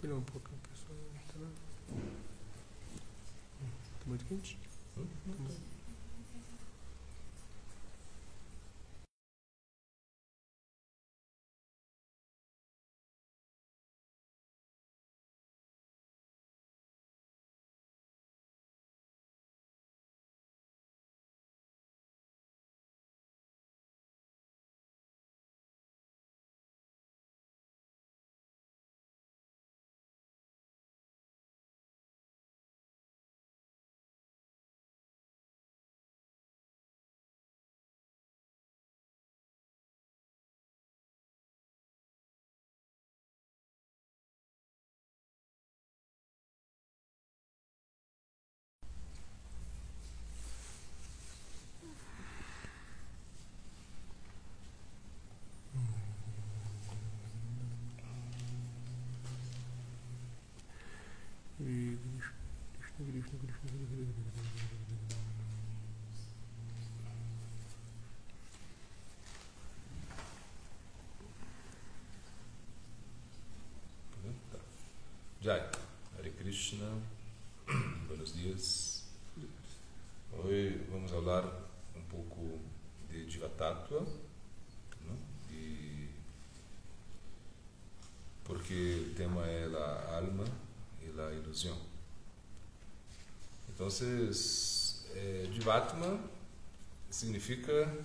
Espelha um pouco, pessoal. Tá muito quente? Jai, Hare Krishna, buenos dias. Hoje vamos falar um pouco de Jiva-tattva, né? Porque o tema é a alma e a ilusão. Então, Jivatma significa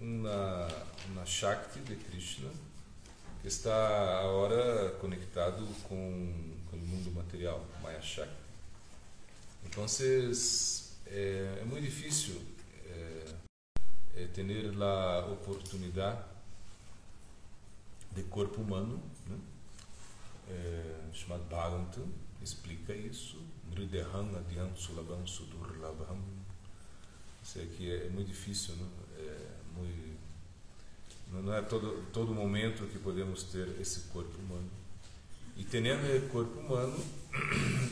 uma Shakti de Krishna que está agora conectado com o mundo material, Maya Shakti. Então, é muito difícil ter a oportunidade de corpo humano, né? Chamado Bhagavatam explica isso. Nrideham adhyam sulabham sudurlabham. Isso aqui é muito difícil, né? Não é todo momento que podemos ter esse corpo humano. E tendo esse corpo humano,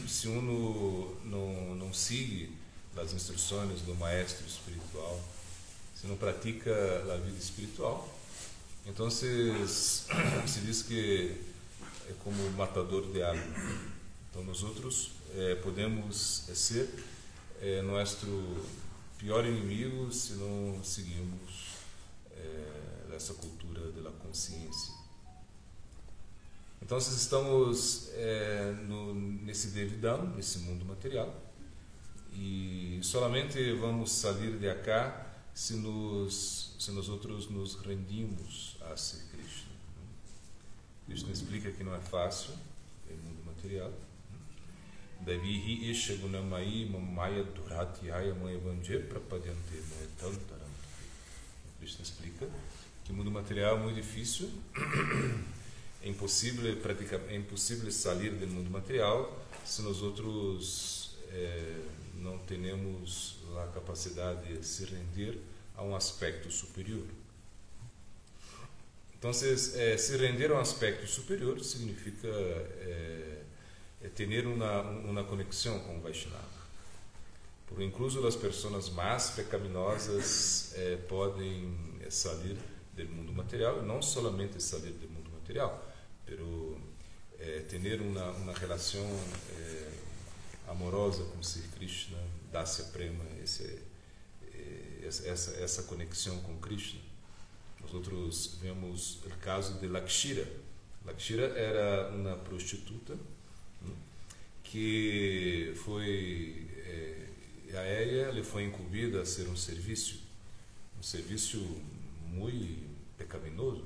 se uno não segue as instruções do maestro espiritual, se não pratica a vida espiritual, então se diz que é como matador de alma. Então nós outros podemos ser nosso pior inimigo se não seguimos essa cultura da consciência. Então, estamos nesse devidão, nesse mundo material, e solamente vamos sair de cá se nós outros nos rendimos a Sri Krishna. Krishna explica que não é fácil, é o mundo material. Davihi isha gunamai mamaya duratyaya mayavanje prapadyante moetantaram. Krishna explica que o mundo material é muito difícil, é impossível sair do mundo material se nós outros não temos a capacidade de se render a um aspecto superior. Então, se render a um aspecto superior significa ter uma conexão com o Vaishnava. Porque incluso as pessoas mais pecaminosas podem sair do mundo material, não somente sair do mundo material, pero ter uma relação amorosa com Sri Krishna, Dasya Prema, essa conexão com Krishna. Nós outros vemos o caso de Lakshira. Lakshira era uma prostituta que a ela foi incumbida a ser um serviço muito pecaminoso,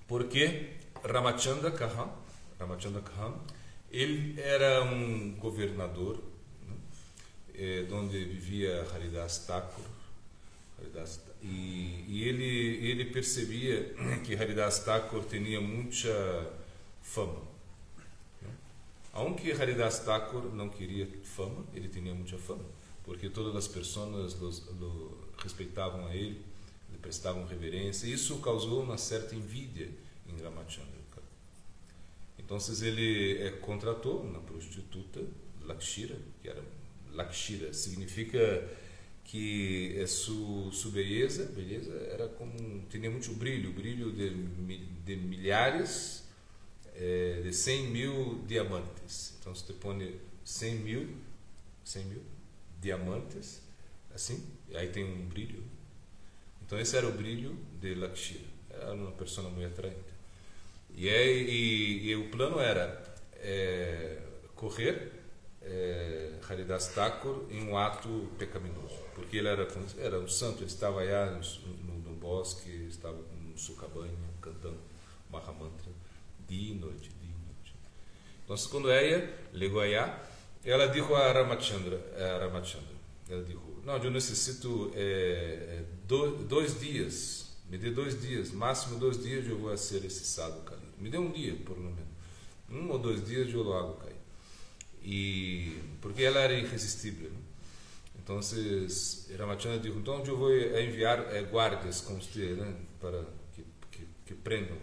porque Ramachandra Kahan, ele era um governador, né, onde vivia Haridas Thakur, e ele percebia que Haridas Thakur tinha muita fama. Aunque Haridas Thakur não queria fama, ele tinha muita fama, porque todas as pessoas lo respeitavam a ele, lhe prestavam reverência, e isso causou uma certa envidia em Ramachandra. Então ele contratou uma prostituta, Lakshira, que era Lakshira, significa que sua beleza era como tinha muito brilho de milhares de 100.000 diamantes. Então você põe 100.000 diamantes, assim, e aí tem um brilho. Então esse era o brilho de Lakshya. Era uma pessoa muito atraente. E o plano era correr Haridas Thakur em um ato pecaminoso, porque ele era um santo, ele estava aí no bosque, estava com sua cabanha cantando Mahamantra dia e noite, dia e noite. Então quando ela chegou aí, ela disse a Ramachandra, ela disse: não, eu necessito 2 dias, me dê 2 dias, máximo 2 dias eu vou ser esse sadhu Kali. Me dê um dia, por lo menos. 1 ou 2 dias eu lo hago cair. E porque ela era irresistível, né? Então Ramachandra disse: então eu vou enviar guardas com você, né, para que prendam,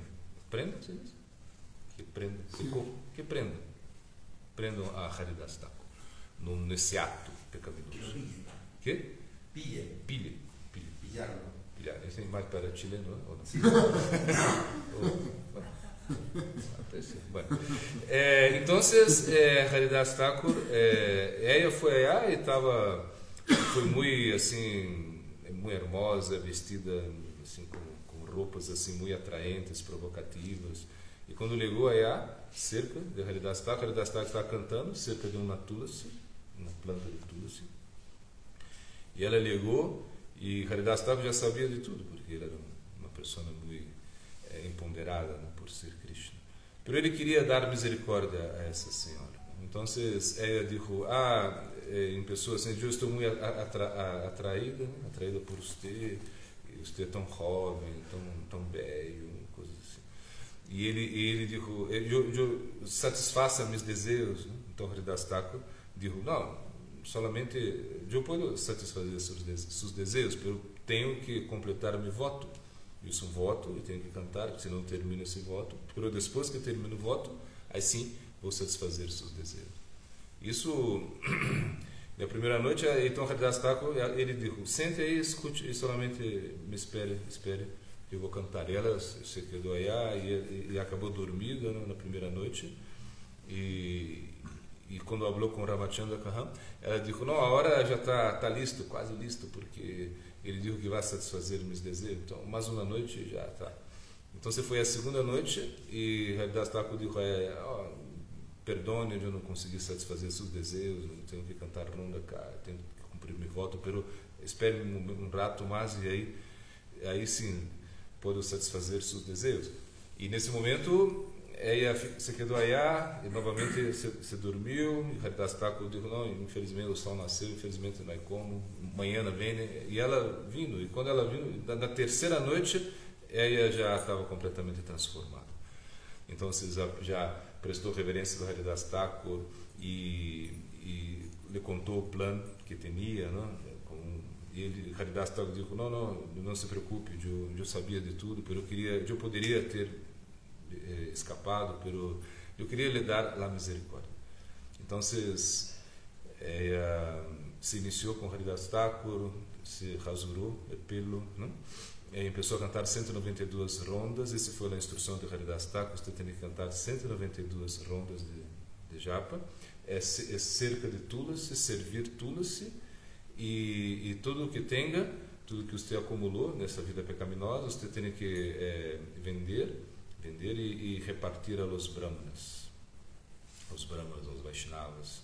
prendam a Haridas Thakur nesse ato pecaminoso. Que? Pilha. Pilhar. Esse é mais para chileno, ou não? Sim. Bueno. Então, Haridas Thakur, ela foi aí e foi muito assim, muito hermosa, vestida assim com roupas assim muito atraentes, provocativas. E quando chegou aí cerca de Haridas Thakur estava cantando cerca de uma tulsi, uma planta de tulsi. E ela chegou e Haridas Thakur já sabia de tudo, porque ele era uma pessoa muito empoderada, né, por ser Krishna. Mas ele queria dar misericórdia a essa senhora. Então ela disse: em pessoa assim, eu estou muito atraída por você é tão jovem, tão velho, coisas assim. E ele disse: eu satisfaça meus desejos. Então Haridas Thakur disse: não, solamente eu posso satisfazer seus desejos, mas eu tenho que completar meu voto. Isso é um voto, eu tenho que cantar, senão termino esse voto. Mas depois que eu termino o voto, aí sim vou satisfazer seus desejos. Isso, na primeira noite, então Haridas Thakur, ele disse: sente aí, escute e solamente me espere, eu vou cantar. E ela se quedou aí e acabou dormida, né, na primeira noite. E quando falou com Ramachandra Kaham, ela disse: não, a hora já está listo, quase listo, porque ele disse que vai satisfazer meus desejos. Então, mais uma noite já está. Então, foi a segunda noite e Haridas Thakur disse: perdone, eu não consegui satisfazer seus desejos, eu tenho que cantar Runda cá, tenho que cumprir meu voto, mas espere um rato mais e aí sim posso satisfazer seus desejos. E nesse momento ela se quedou aí e novamente se dormiu. E Haridas Thakur disse: não, infelizmente o sol nasceu, infelizmente não é como, amanhã vem. E ela vindo, e quando ela vindo, na terceira noite, ela já estava completamente transformada. Então você já prestou reverência ao Haridas Thakur e lhe contou o plano que tinha, não? E Haridas Thakur disse: não se preocupe, eu sabia de tudo, mas eu poderia ter escapado, mas eu queria lhe dar a misericórdia. Então se iniciou com Haridas Thakur, se rasurou o pelo, não? E começou a cantar 192 rondas. Essa foi a instrução de Haridas Thakur: você tem que cantar 192 rondas de japa, cerca de Tulasi, servir Tulasi, e tudo que tenha, tudo que você acumulou nessa vida pecaminosa, você tem que vender e repartir a los brahmanas, aos Vaishnavas.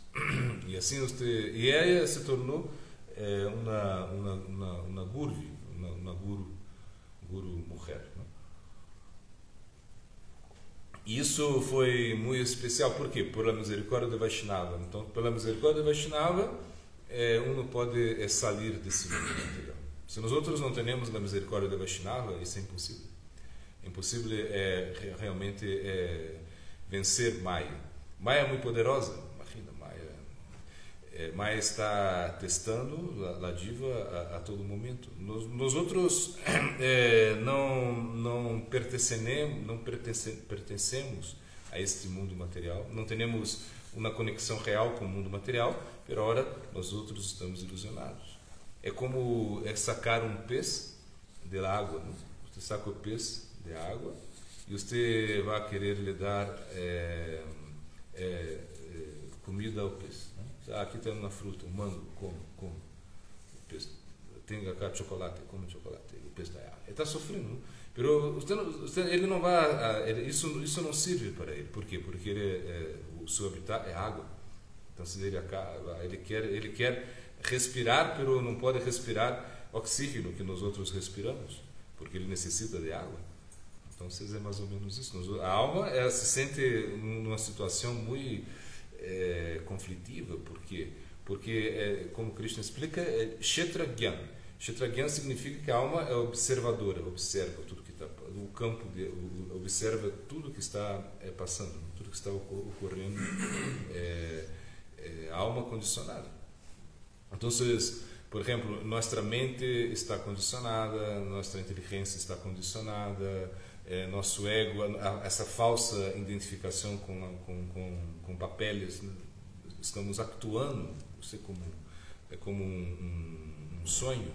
E assim e ela se tornou uma gurvi, uma guru mulher, né? Isso foi muito especial, por quê? Pela misericórdia de Vaishnava. Então, pela misericórdia de Vaishnava, uno pode sair desse mundo material. Se nós outros não temos a misericórdia de Vaishnava, isso é impossível. Impossível realmente vencer Maya. Maya é muito poderosa. Imagina, Maya está testando a diva a todo momento. Nós outros não pertencemos a este mundo material. Não temos uma conexão real com o mundo material. Por ora, nós outros estamos ilusionados. É como sacar um peixe da água, né? Você saca o peixe da água e você vai querer lhe dar comida ao peixe. Aqui tem uma fruta, um mango, come. O peixe tem cá chocolate, come chocolate. O peixe ele está sofrendo. Mas ele não vai, isso não serve para ele. Por quê? Porque o seu habitat é água. Então ele quer respirar, mas não pode respirar oxígeno que nós outros respiramos, porque ele necessita de água. Então, é mais ou menos isso. A alma se sente numa situação muito conflitiva. Por quê? Porque, como Krishna explica, Kshetragyan. Kshetragyan significa que a alma é observadora, observa tudo que está no campo, observa tudo que está passando, tudo que está ocorrendo. A alma condicionada. Então, por exemplo, nossa mente está condicionada, nossa inteligência está condicionada, nosso ego, essa falsa identificação com papéis, estamos actuando, como um sonho.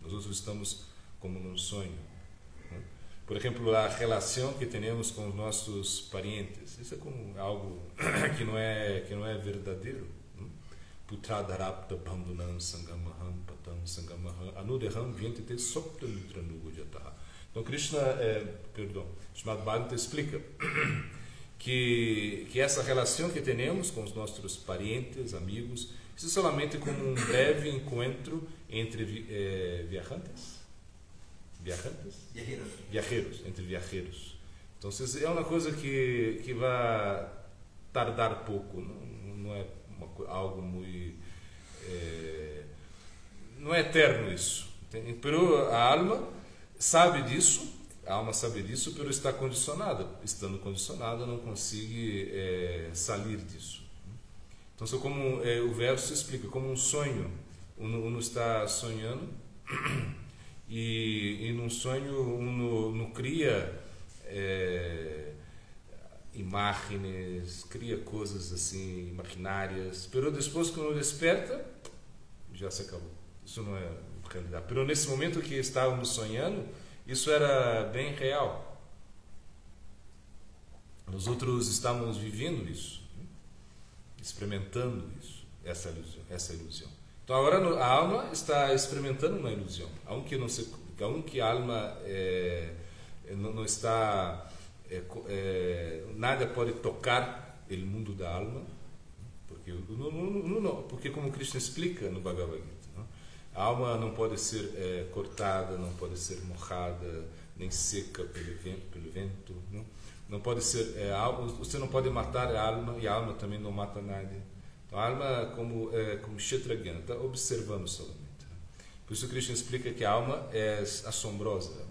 Nós outros estamos como num sonho. Por exemplo, a relação que temos com os nossos parentes, isso é como algo que não é verdadeiro. Putradarapta bandunam sangamaham patam sangamaham anudeham vientite sopta nutranugudyataha. Então Krishna, Srimad Bhagavatam explica que essa relação que temos com os nossos parentes, amigos, isso é somente como um breve encontro entre viajantes, entre viajeros. Então é uma coisa que vai tardar pouco, não é algo muito não é eterno isso. Pero a alma sabe disso, pero está condicionada. Estando condicionada, não consegue sair disso. Então, como o verso explica, como um sonho. Uno está sonhando e num sonho uno cria imagens, cria coisas assim imaginárias, pero depois que uno desperta, já se acabou. Isso não é realidade. Pero nesse momento que estávamos sonhando, isso era bem real. Nós outros estamos vivendo isso, experimentando isso, essa ilusão. Então agora a alma está experimentando uma ilusão, aunque a alma não está nada pode tocar o mundo da alma, porque como Krishna explica no Bhagavad Gita, a alma não pode ser cortada, não pode ser mojada, nem seca pelo vento, não pode ser você não pode matar a alma e a alma também não mata nada. Então a alma como Kshetragyan, está observando somente. Por isso Krishna explica que a alma é assombrosa,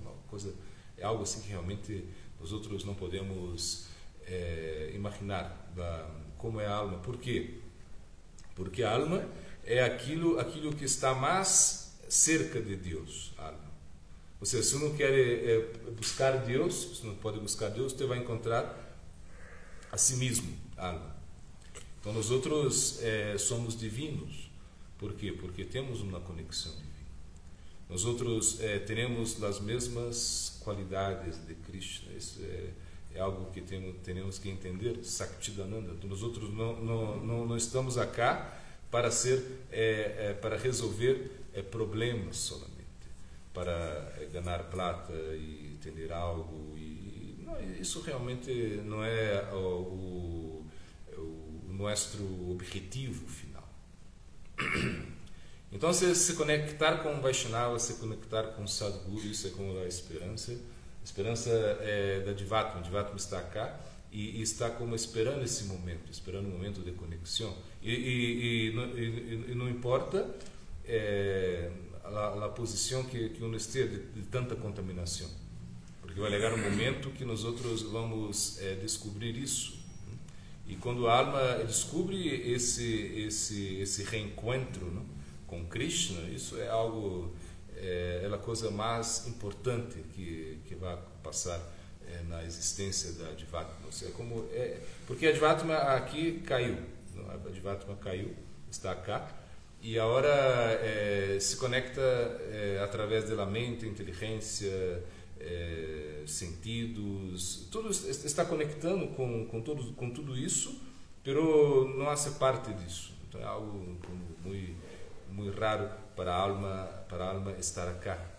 é algo assim que realmente nós outros não podemos imaginar como é a alma. Por quê? Porque a alma é aquilo que está mais cerca de Deus. A alma. Ou seja, se não quer buscar Deus, se não pode buscar Deus, você vai encontrar a si mesmo, a alma. Então nós outros somos divinos. Por quê? Porque temos uma conexão divina. Nós outros temos as mesmas qualidades de Krishna. Isso é algo que temos que entender. Saktidananda. Nós outros não estamos acá para para resolver problemas somente, para ganhar plata e ter algo. Isso realmente não é o nosso objetivo final. Então, se conectar com o Vaishnava, se conectar com o Sadguru, isso é como a esperança. A esperança da Jivatma. A Jivatma está cá e está como esperando esse momento, esperando um momento de conexão. E não importa a posição que uno esteja de tanta contaminação. Porque vai chegar um momento que nós outros vamos descobrir isso. E quando a alma descobre esse reencontro, não, com Krishna, isso é algo, é a coisa mais importante que vai passar na existência da Jivatma. Porque a Jivatma aqui caiu, não? A Jivatma caiu, está cá, e agora se conecta através da mente, inteligência, sentidos, tudo está conectando com tudo isso, pero não hace parte disso. Então é algo muito raro para a alma estar acá.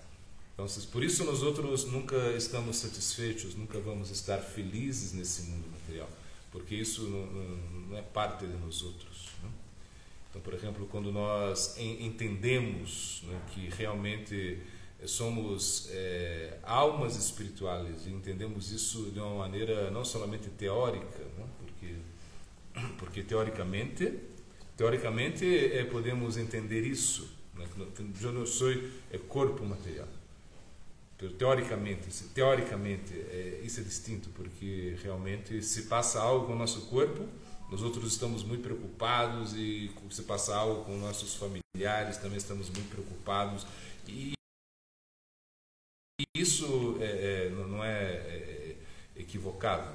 Então, por isso nós outros nunca estamos satisfeitos, nunca vamos estar felizes nesse mundo material, porque isso não é parte de nós outros, né? Então, por exemplo, quando nós entendemos, né, que realmente somos almas espirituais e entendemos isso de uma maneira não somente teórica, né, porque teoricamente podemos entender isso, né, que eu não sou corpo material. Teoricamente isso é distinto, porque realmente se passa algo com o nosso corpo, nós outros estamos muito preocupados, e se passa algo com nossos familiares também estamos muito preocupados, e isso não é equivocado,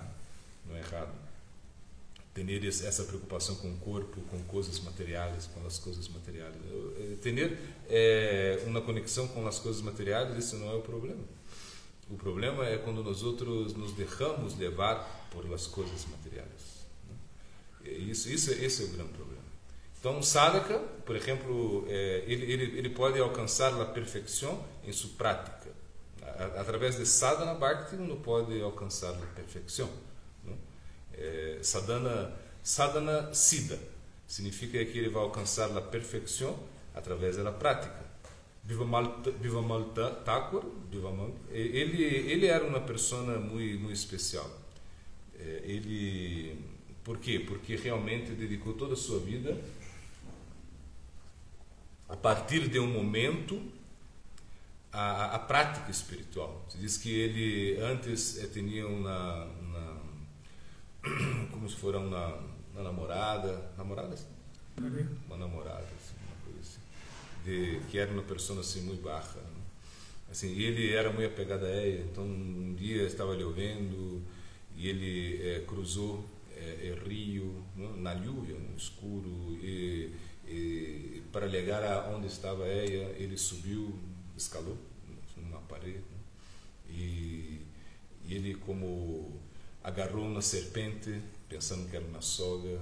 não é errado. Ter essa preocupação com o corpo, com coisas materiais, com as coisas materiais. Ter uma conexão com as coisas materiais, isso não é o problema. O problema é quando nós outros nos deixamos levar por as coisas materiais. Esse é o grande problema. Então, sadhaka, por exemplo, ele pode alcançar a perfeição em sua prática. Através de sadhana bhakti, uno pode alcançar a perfeição. Sadhana siddha significa que ele vai alcançar a perfeição através da prática. Vivamal Thakur, ele era uma pessoa muito especial. Por quê? Porque realmente dedicou toda a sua vida a partir de um momento à prática espiritual. Se diz que ele antes tinha como se fosse uma namorada, uma namorada, assim, uma coisa assim, que era uma pessoa assim muito baixa, né? Assim, ele era muito apegado a ela. Então um dia estava chovendo e ele cruzou o rio, né, na lluvia, no escuro, e para chegar aonde estava ela, ele subiu, escalou numa parede, né? E ele como agarrou uma serpente, pensando que era uma soga,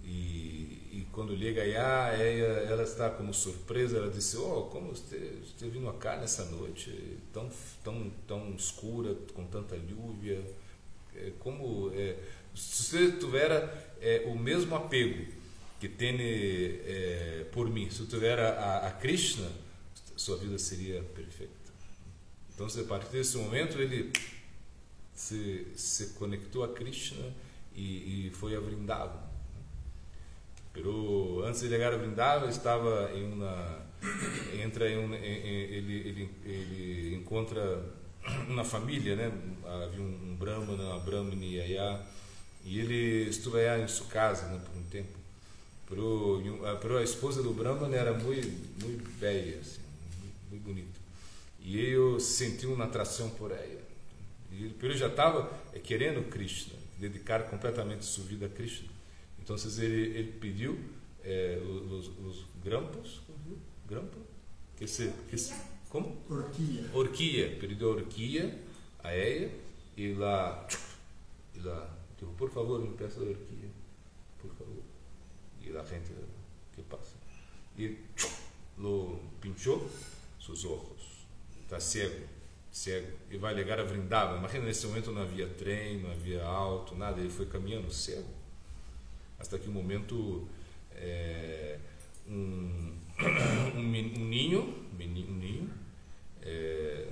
e quando chega lá, ela está como surpresa. Ela disse: como você vindo cá nessa noite tão escura, com tanta lluvia, se você tiver o mesmo apego que tem por mim, se você tiver a Krishna, sua vida seria perfeita. Então, a partir desse momento, ele se conectou a Krishna e foi a Vrindavan. Pero antes de chegar a Vrindavan, estava ele encontra uma família, né? Havia um brahmana, uma brahmani allá, e ele esteve allá em sua casa, né, por um tempo. Pero a esposa do brahmana era muito bela, assim, muito bonita, e ele sentiu uma atração por ela. Ele já estava querendo Krishna, dedicar completamente sua vida a Krishna. Então ele pediu os grampos, como? Orquia. Pediu a orquia a ela e lá dijo: por favor, me peça a orquia, por favor. E a gente que passa. E lo pinchou seus olhos. Está cego, e vai chegar a Vrindavan. Imagina, nesse momento não havia trem, não havia auto, nada. Ele foi caminhando cego, até que um momento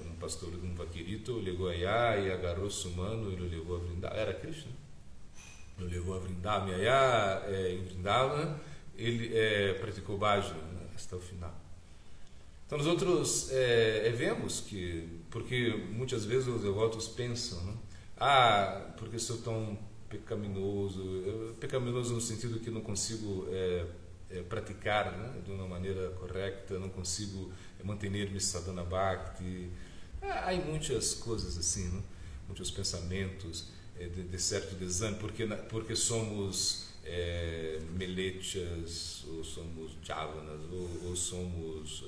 um pastor, um vaquerito, chegou allá e agarrou sua mão e o levou a Vrindavan. Era Krishna. O levou a Vrindavan. E allá em Vrindavan ele praticou bhajan, né, até o final. Então, nós outros vemos que, porque muitas vezes os devotos pensam, né? Porque sou tão pecaminoso no sentido que não consigo praticar, né, de uma maneira correta, não consigo manter-me sadhana bhakti. Há muitas coisas assim, né? Muitos pensamentos de certo desânimo, porque somos melechas, ou somos javanas, ou somos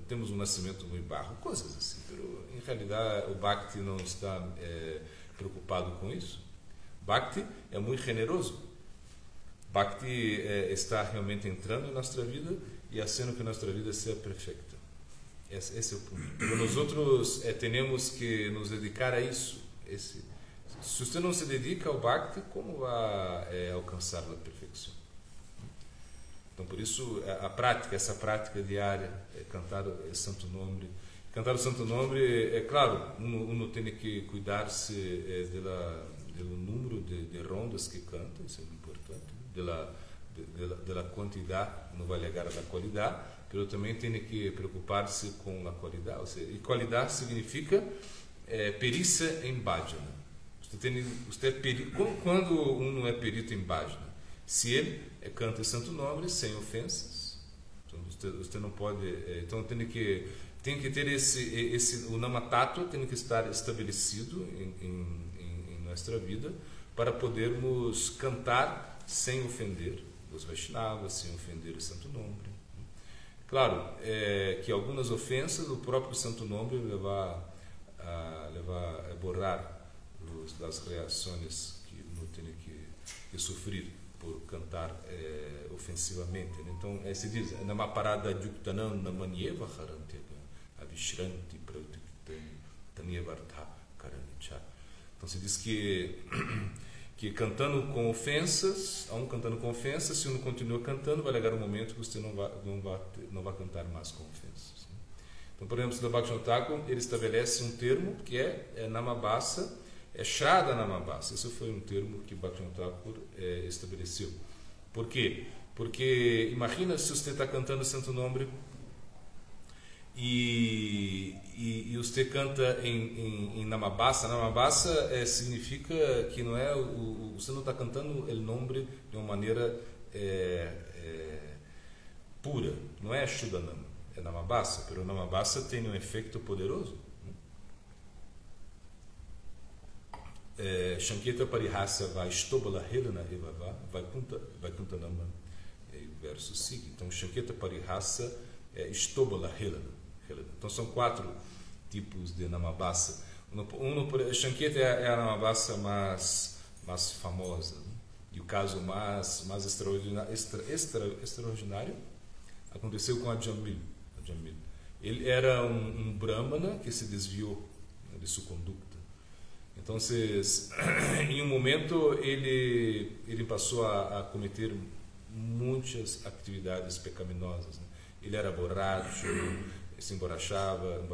temos um nascimento muito barro, coisas assim. Mas em realidade o Bhakti não está preocupado com isso. Bhakti é muito generoso. Bhakti está realmente entrando em nossa vida e fazendo que nossa vida seja perfeita. Esse é o ponto. Mas nós outros temos que nos dedicar a isso. Se você não se dedica ao Bhakti, como vai alcançar a perfeição? Então, por isso, essa prática diária, cantar o Santo Nome. Cantar o Santo Nome, claro, uno tem que cuidar-se do número de rondas que canta, isso é importante, da quantidade, não vai ligar à qualidade, mas também tem que preocupar-se com a qualidade. Ou seja, e qualidade significa perícia em bhajana. Quando um é perito em bhajana, se ele canta o Santo Nome sem ofensas, então você não pode. Então tem que ter o namatattva tem que estar estabelecido em nossa vida para podermos cantar sem ofender os Vaishnavas, sem ofender o Santo Nome. Claro, que algumas ofensas o próprio Santo Nome levar a borrar as reações que não tem que sofrer por cantar ofensivamente. Então, se diz, numa parada yuktanam namanyeva harantega avishranti pratiktanyevartha karanicha. Então, se diz que cantando com ofensas, se um continua cantando, vai chegar um momento que você não vai cantar mais com ofensas. Então, por exemplo, no Bhaktivinoda Thakur, ele estabelece um termo que é namabasa, Shraddha Namabasa. Esse foi um termo que Bhaktivinoda Thakur estabeleceu. Por quê? Porque imagina se você está cantando o Santo Nome e você canta em Namabasa. Namabasa significa que não é você não está cantando o nome de uma maneira pura. Não é Shuddhanam, é Namabasa. Mas o Namabasa tem um efeito poderoso. Shanketa Parihasa vai Stobala Helena Evava vai Kuntanama, verso seguinte. Então, Shanketa Parihasa é Stobala Helena. Então, são 4 tipos de Namabasa. Shanketa é a Namabasa mais famosa, né? E o caso mais extraordinário aconteceu com Ajamil. Ele era um brahmana que se desviou de sua conduta. Então, em um momento, ele passou a cometer muitas atividades pecaminosas. Né? Ele era borracho, se emborrachava,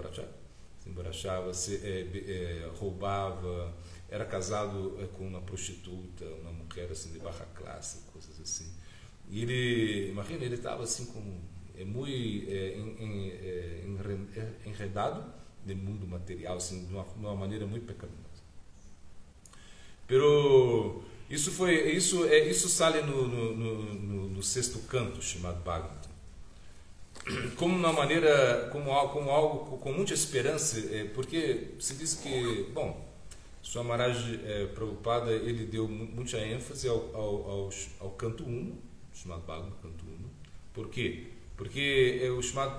roubava, era casado com uma prostituta, uma mulher assim, de baixa classe, coisas assim. E imagina, ele estava assim muito enredado no mundo material, assim, de uma maneira muito pecaminosa. Pero isso sai no sexto canto chamado Bhagavatam, como uma maneira, como algo com muita esperança, porque se diz que, bom, Swami Maharaj Prabhupada, ele deu muita ênfase ao canto 1, chamado Bhagavatam, canto 1. Por quê? Porque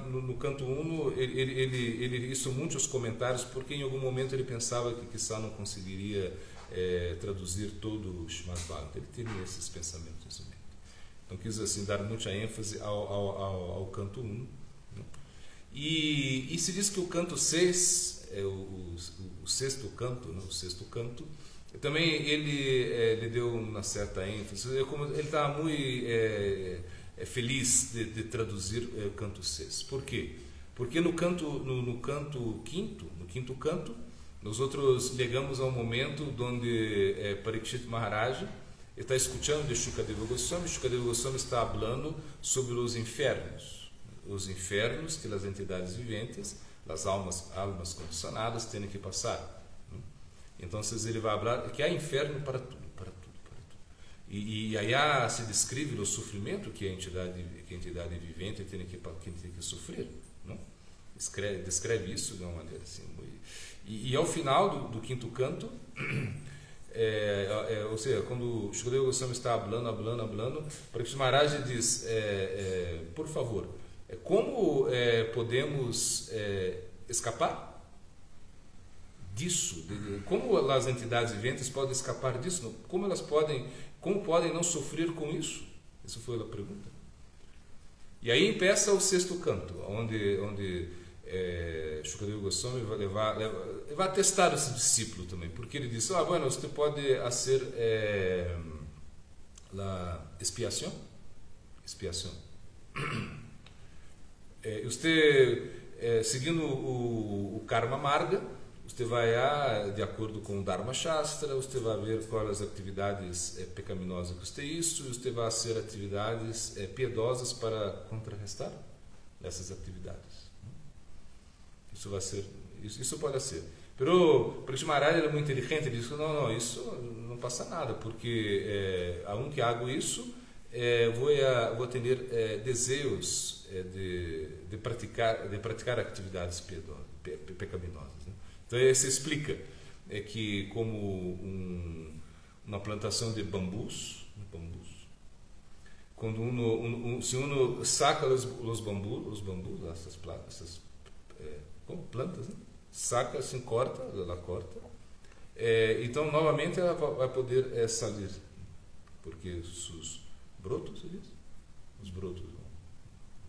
no canto 1 ele hizo muitos comentários, porque em algum momento ele pensava que quizá não conseguiria traduzir todo o Srimad Bhagavatam. Ele tinha esses pensamentos nesse momento. Então quis assim dar muita ênfase ao canto 1. Né? E se diz que o canto 6, o sexto canto, né? O sexto canto, também ele deu uma certa ênfase. Ele estava muito feliz de traduzir o canto 6. Por quê? Porque no quinto canto, nós outros chegamos ao momento onde Parikshit Maharaj está escutando de Shukadeva Goswami. Shukadeva Goswami está falando sobre os infernos que as entidades viventes, as almas condicionadas têm que passar. Então, ele vai falar que há inferno para tudo. E aí se descreve o sofrimento que a entidade vivente tem que sofrer. Não? Descreve isso de uma maneira assim. E ao final do quinto canto, ou seja, quando Shukadeva Goswami está falando, Parikshit Maharaj diz, por favor, como podemos escapar disso? Como as entidades viventes podem escapar disso? Como podem não sofrer com isso? Essa foi a pergunta. E aí empieza o sexto canto, onde Shukadeva Goswami vai testar esse discípulo também, porque ele disse, bueno, você pode fazer a expiação. Você, seguindo o Karma Marga, você vai de acordo com o Dharma Shastra, você vai ver quais as atividades pecaminosas que você isso, e você vai fazer atividades piedosas para contrarrestar essas atividades. Isso pode ser. Pero Parikshit Maharaj era muito inteligente, ele disse, não, isso não passa nada, porque aunque hago isso, vou ter desejos de praticar atividades pecaminosas. Né? Então, isso explica que como uma plantação de bambus, quando se uno saca os bambus, essas plantas, né? Saca, assim, ela corta, então novamente ela vai poder sair, porque os brotos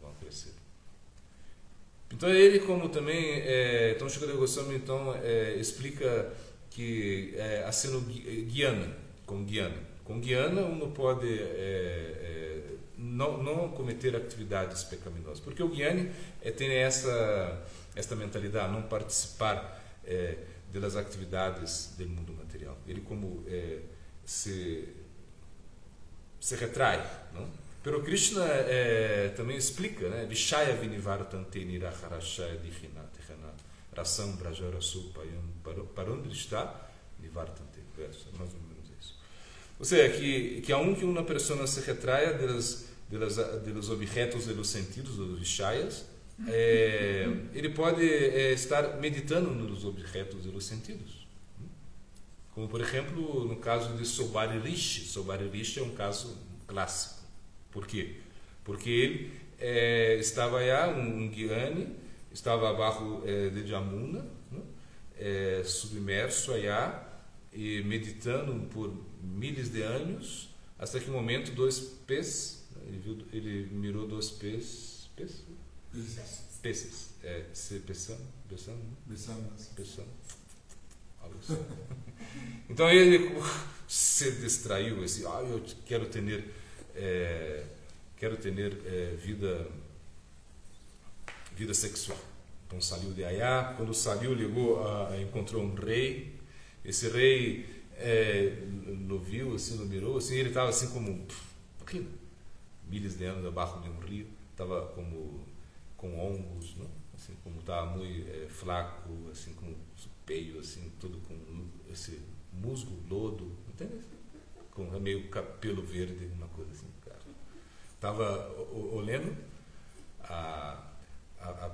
vão crescer. Então ele, como também, então Shukadeva Goswami explica que sendo guiana, com guiana uno pode não cometer atividades pecaminosas, porque o guiane tem esta mentalidade, não participar das atividades do mundo material. Ele como se retrai, não? Pero Krishna também explica, né? Vishaya vinivartante niraharashaya dihina tehana rasam brajarasu payam parundrishta nivartante. Verso, mais ou menos isso. Ou seja, que aunque uma pessoa se retraia dos objetos dos sentidos, dos vishayas, ele pode estar meditando nos objetos dos sentidos. Como, por exemplo, no caso de Sobari Rishi. Sobari Rishi é um caso clássico. Por quê? Porque ele estava um guiane, estava abaixo de Jamuna, né? Submerso allá e meditando por milhares de anos, até que um momento dois peixes, ele mirou dois peces, então ele se distraiu, eu quero ter vida sexual. Então saiu de allá, quando saiu encontrou um rei. Esse rei lo viu, assim, lo mirou, assim, ele estava assim como milhares de anos abaixo de um rio, estava como com ombros, não? Assim, como estava muito flaco, assim, com peio, assim, todo com esse musgo, lodo, entende? Com meio cabelo verde, uma coisa assim, cara. Estava olhando a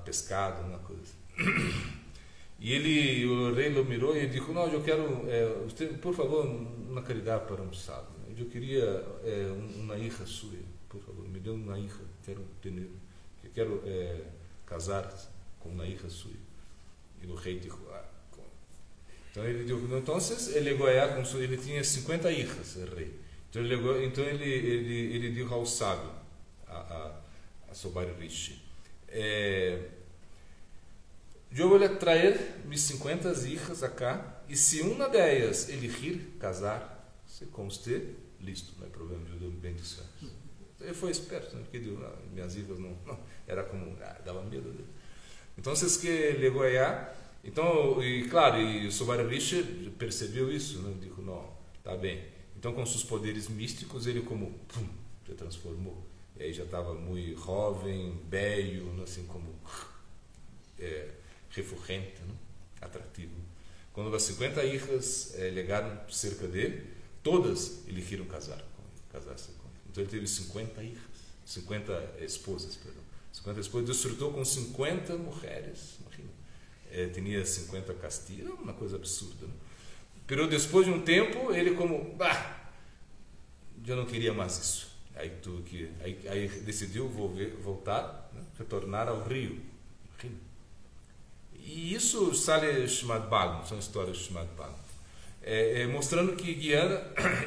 pescado, uma coisa assim. E o rei lo mirou e ele disse, não, eu quero, por favor, uma caridade para um sábio. Eu queria uma hija sua, por favor, me dê uma hija, quero casar com uma hija sua. E o rei disse, então ele disse, então ele chegou allá ele tinha 50 hijas, o rei. Então ele disse ao sábio, a Sobari Rishi, eu vou trazer mis 50 hijas acá, e se uma delas elegir casar-se com você, listo, não é problema, eu dou bendições. Ele foi esperto, né? Porque minhas hijas não, era como, dava medo dele. Então, que ele chegou allá, então, e claro, e Sobari Rishi percebeu isso, né? Dijo, não, tá bem. Então, com seus poderes místicos, ele como, se transformou. E aí já estava muito jovem, velho, assim como refugente, né? Atrativo. Quando as 50 hijas chegaram cerca dele, todas elegiram casar-se com ele. Então ele teve 50 hijas, 50 esposas, perdão. 50 esposas, desfrutou com 50 mulheres, imagina. Tinha 50 castilhos, uma coisa absurda, né? Pero depois de um tempo, ele como, eu não queria mais isso. Aí decidiu voltar, né? Retornar ao rio. E isso sale Srimad Bhagavatam, são histórias de Srimad Bhagavatam. Mostrando que guiando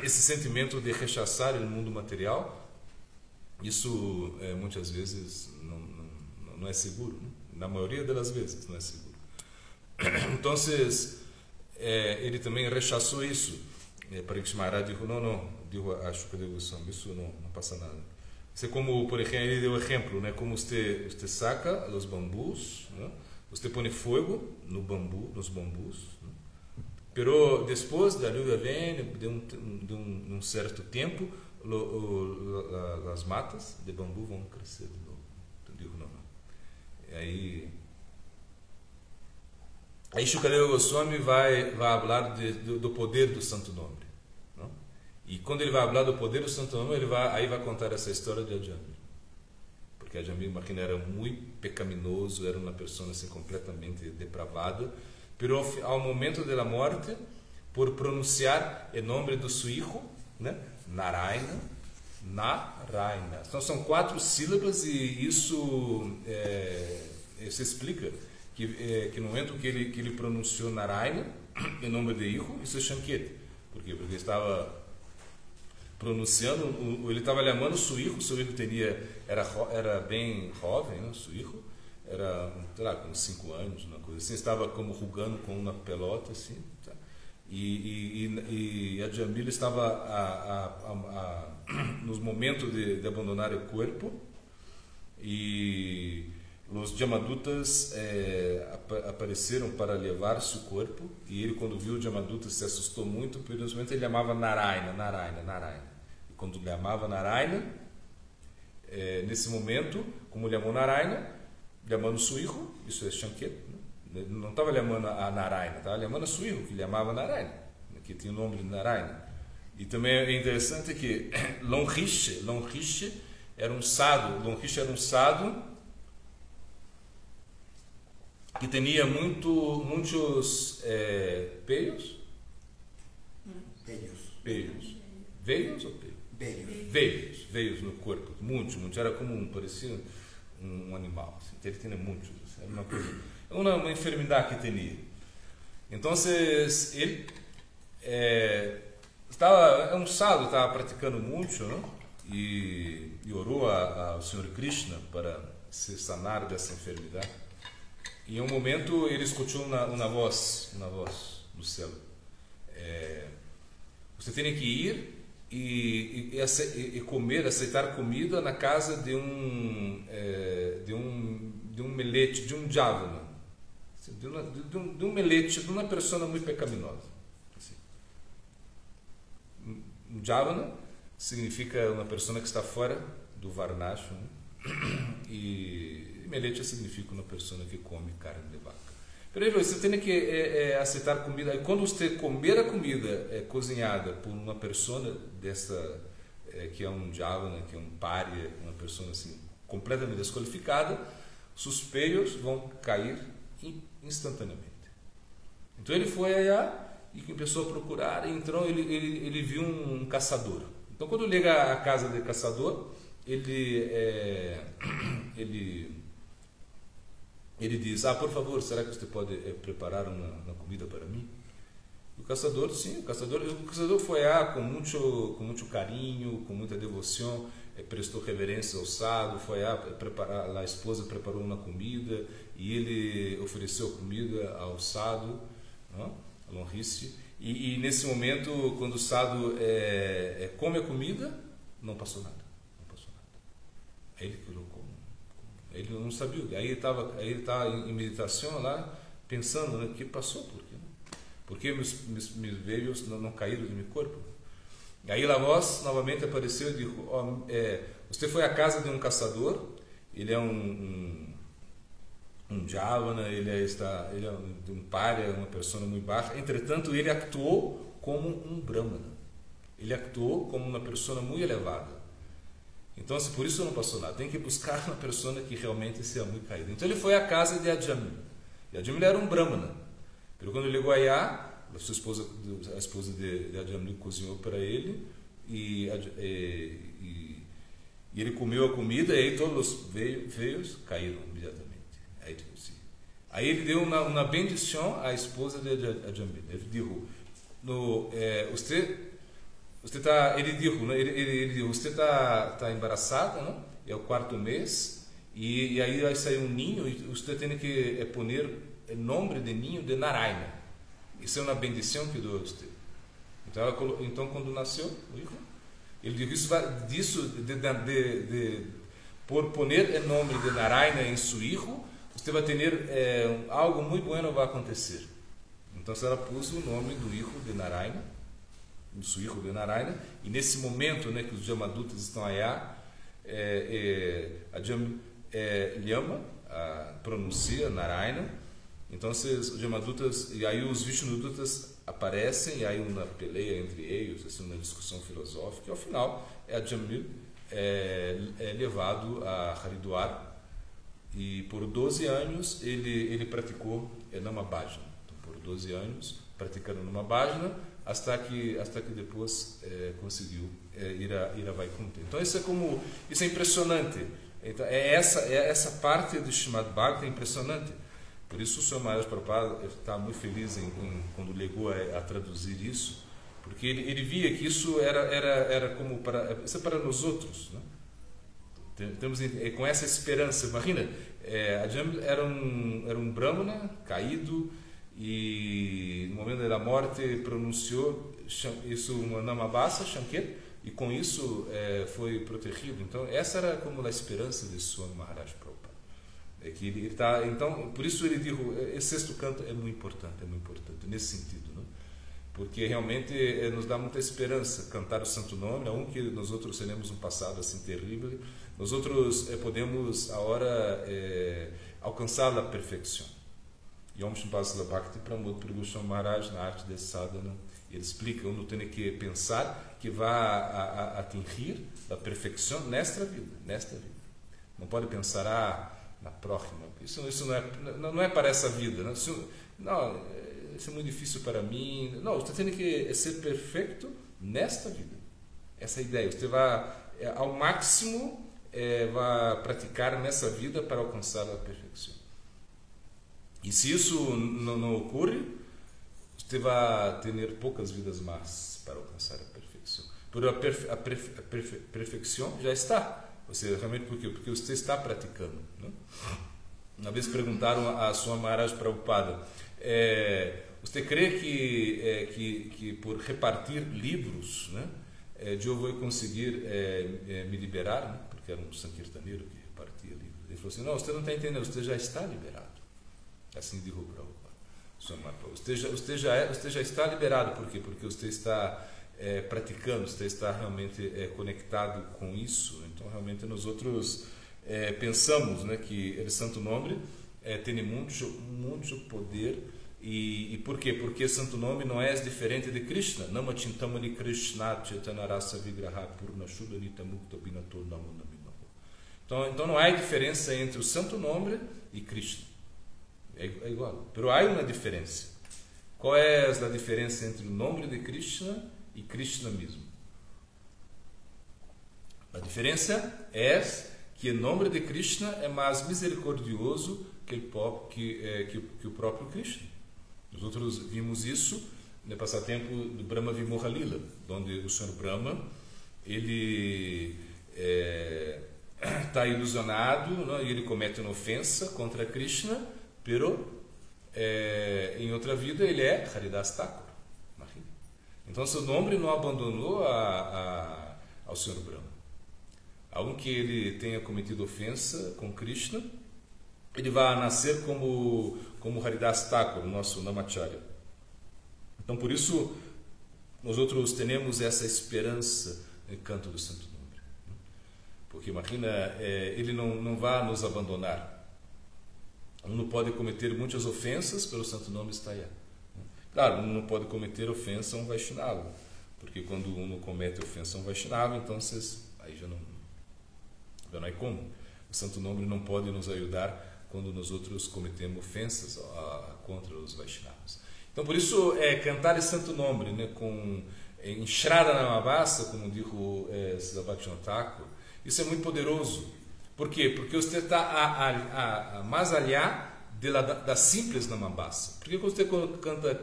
esse sentimento de rechaçar o mundo material, isso muitas vezes não é seguro, né? Na maioria das vezes não é seguro. Então, ele também rechaçou isso. Parikshit Maharaj dijo, não, a Shukadeva Goswami, isso não passa nada. Isso é como, por exemplo, ele deu exemplo, né? Como você saca os bambus, né? Você põe fogo nos bambus, né? Pero depois da lluvia vem, de um certo tempo, as matas de bambu vão crescer de novo. Então, digo, não. Aí Shukadeva Goswami vai falar do poder do santo nome. Não? E quando ele vai falar do poder do santo nome, ele vai contar essa história de Ajamil. Porque Ajamil, imagina, era muito pecaminoso, era uma pessoa assim, completamente depravada. Pero ao momento da morte, por pronunciar o nome do seu filho, né? Narayana. Então são 4 sílabas e isso se explica que no momento que ele pronunciou Narayana, em nome de Iho, isso é Shanketa. Por quê? Porque ele estava pronunciando, ele estava chamando seu filho era bem jovem, né? Seu filho era, sei lá, com 5 anos, uma coisa assim, estava como rugando com uma pelota, assim, tá? E a Jamila estava nos momentos de abandonar o corpo, e os Jamadutas apareceram para levar seu corpo, e ele, quando viu o Jamaduta, se assustou muito, porque nesse momento ele chamava Narayana. E quando ele chamava Narayana, nesse momento, como ele chamou Narayana, chamando seu filho, isso é Shanketa, né? Não estava chamando a Narayana, estava chamando seu filho, que ele chamava Narayana, que tinha o nome de Narayana. E também é interessante que Lonriche era um sado que tinha muitos peios. Veios ou peios? Veios no corpo, muitos, era como parecia um animal, assim. Ele tinha muitos, era uma coisa, uma enfermidade que tinha. Então ele estava um sábado, estava praticando muito, né? E orou ao Senhor Krishna para se sanar dessa enfermidade. E em um momento ele escutou uma voz do céu. Você tem que ir e comer, aceitar comida na casa de um melete, de um javana, de um melete, de uma pessoa muito pecaminosa. Assim. Um javana significa uma pessoa que está fora do varnasho, né? E melete significa uma pessoa que come carne de vaca. Pero aí você tem que aceitar comida. E quando você comer a comida cozinhada por uma pessoa dessa que é um javana, que é um pária, uma pessoa assim completamente desqualificada, seus peios vão cair instantaneamente. Então ele foi allá e começou a procurar. E então ele viu um caçador. Então quando ele chega à casa do caçador, ele diz, por favor, será que você pode preparar uma comida para mim? O caçador, sim, o caçador foi com muito carinho, com muita devoção, prestou reverência ao sado, foi preparar, a esposa preparou uma comida e ele ofereceu comida ao sado, não? A Lonrice, e nesse momento, quando o sado come a comida, não passou nada. Aí ele colocou. Ele não sabia. Aí ele estava em meditação lá, pensando, né, o que passou, por que meus veios não caíram do meu corpo? Aí a voz novamente apareceu e disse, você foi à casa de um caçador, ele é um javana, ele é um pária, uma pessoa muito baixa, entretanto ele actuou como um brahmana, ele actuou como uma pessoa muito elevada. Então, por isso não passou nada. Tem que buscar uma pessoa que realmente seja muito caída. Então, ele foi à casa de Ajamil. E Ajamil era um brahmana. Pero quando ele chegou allá, a esposa de Ajamil cozinhou para ele e ele comeu a comida e aí todos os feios caíram imediatamente. Aí ele deu uma bendição à esposa de Ajamil. Ele disse, ele disse, você está embaraçada, não? É o 4º mês e aí vai sair um ninho e você tem que poner o nome de ninho de Narayana. Isso é uma bendição que deu a você. Então quando nasceu o filho, ele disse por poner o nome de Narayana em seu filho, você vai ter algo muito bueno vai acontecer. Então ela pôs o nome do filho de Narayana, do seu filho de Narayana, e nesse momento, né, que os Jamadutas estão aí, Lyama pronuncia Narayana. Então os Jamadutas e aí os Vishnudutas aparecem e aí uma peleia entre eles, assim, uma discussão filosófica, e ao final Ajamil é levado a Haridwar e por 12 anos ele praticou Namabhajana. Então, por 12 anos praticando Namabhajana hasta que depois conseguiu ir a Vaikuntha. Então isso é impressionante. Então, essa parte do Srimad Bhagavatam é impressionante. Por isso o Sr. Maharaj Prabhupada está muito feliz quando legou a traduzir isso, porque ele via que isso era como isso é para nós outros, né? Temos com essa esperança. Imagina, Ajamil era um brahmana caído e no momento da morte pronunciou isso, uma namabhasa, Shankar, e com isso foi protegido. Então essa era como a esperança de Swami Maharaj Prabhupada. Que ele tá, então por isso ele disse, esse 6º canto é muito importante nesse sentido, né? Porque realmente nos dá muita esperança cantar o Santo Nome, não que nós outros teremos um passado assim terrível, nós outros podemos agora alcançar a perfeição. Yom Shimpasala Bhakti Pramod Prabhu Maharaj, na arte desse sadhana, ele explica, uno tem que pensar que vai atingir a perfeição nesta vida. Não pode pensar na próxima. Isso não é para essa vida. Não, isso é muito difícil para mim. Não, você tem que ser perfeito nesta vida. Essa é a ideia. Você vai, ao máximo, vai praticar nessa vida para alcançar a perfeição. E se isso não ocorre, você vai ter poucas vidas mais para alcançar a perfeição. A perfeição já está. Você realmente por quê? Porque você está praticando, né? Uma vez perguntaram a Swami Maharaj Prabhupada, você crê que por repartir livros, né, eu vou conseguir me liberar, né? Porque era um sankirtaneiro que repartia livros. Ele falou assim, não, você não está entendendo, você já está liberado. Assim digo Prabhupada. Você já está liberado, por quê? Porque você está praticando, você está realmente conectado com isso. Então realmente nós outros pensamos, né, que o Santo Nome tem muito poder. E por quê? Porque o Santo Nome não é diferente de Krishna. Nama Chintamani Krishna Chaitanya Rasa Vigraha Purna Shuddhanita Mukta Binato Namo Naminaho. Então não há diferença entre o Santo Nome e Krishna. É igual. Mas há uma diferença. Qual é a diferença entre o nome de Krishna e Krishna mesmo? A diferença é que o nome de Krishna é mais misericordioso que o próprio Krishna. Nós outros vimos isso no passatempo do Brahma Vimoha Lila, onde o Senhor Brahma ele está ilusionado, não? E ele comete uma ofensa contra Krishna, pero em outra vida ele é Haridas Thakur. Então seu nome não abandonou ao Senhor Brahma. Aunque ele tenha cometido ofensa com Krishna, ele vai nascer como Haridas Thakur, nosso Namacharya. Então por isso nós outros temos essa esperança no canto do Santo Nome. Porque imagina, ele não vai nos abandonar. Não pode cometer muitas ofensas, pelo Santo Nome está aí. Claro, não pode cometer ofensa a um Vaishnava, porque quando um comete ofensa a um Vaishnava, então aí já não é como. O Santo Nome não pode nos ajudar quando nós outros cometemos ofensas contra os Vaishnavas. Então, por isso, cantar esse santo nome, né, com enxerada na mabassa, como dijo Bhaktivinoda Thakur, isso é muito poderoso. Por quê? Porque você está mais allá da simples namabasa. Porque quando você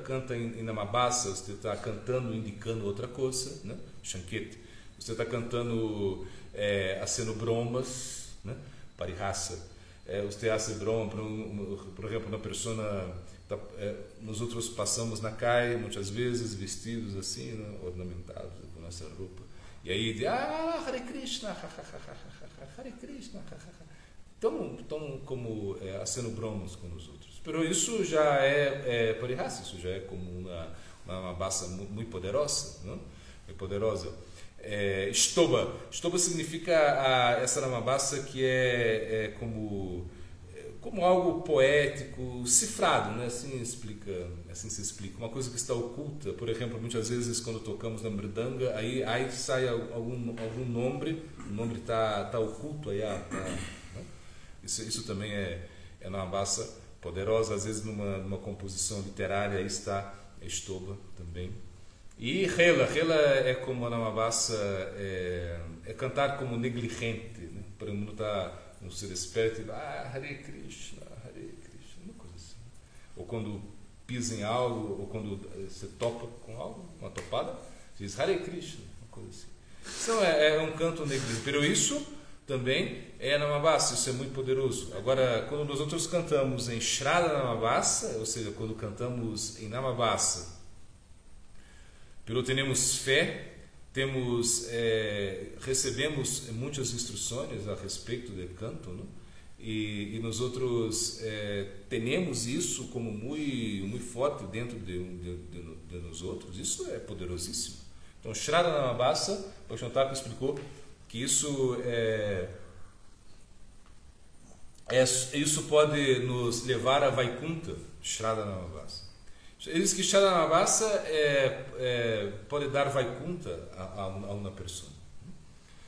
canta em namabasa, você está cantando, indicando outra coisa, né? Shanketi. Você está cantando, acendo bromas, né? Parihasa. Você hace broma, por exemplo, uma pessoa, nós outros passamos na calle, muitas vezes vestidos assim, né? Ornamentados com nossa roupa. E aí diz, Hare Krishna, Hare Krishna, Então, como acendo bromas com os outros. Mas isso já é parihasa, isso já é como uma base muito poderosa, não? É poderosa. Stoba. Stoba significa essa namabasa que é como algo poético, cifrado, né? Assim se explica. Uma coisa que está oculta. Por exemplo, muitas vezes quando tocamos na mridanga, aí sai algum nome, o nome está oculto aí. Isso também é namabasa poderosa. Às vezes numa composição literária aí está Stoba também. E Rela é como a namabasa, é cantar como negligente, né? Para o mundo não se desperta e Hare Krishna, uma coisa assim. Ou quando pisa em algo, ou quando você topa com algo, uma topada, diz Hare Krishna, uma coisa assim. Então é um canto negligente. Pero isso também é namabasa, isso é muito poderoso. Agora, quando nós outros cantamos em Shraddha namabasa, ou seja, quando cantamos em namabasa, pero temos fé, recebemos muitas instruções a respeito do canto, né? E nós outros temos isso como muito forte dentro de nós outros. Isso é poderosíssimo. Então, Shraddha namabasa, o Bhaktivinoda Thakur explicou que isso pode nos levar a Vaikuntha, Shraddha namabasa. Ele diz que Shraddha namabasa pode dar Vaikuntha a uma pessoa.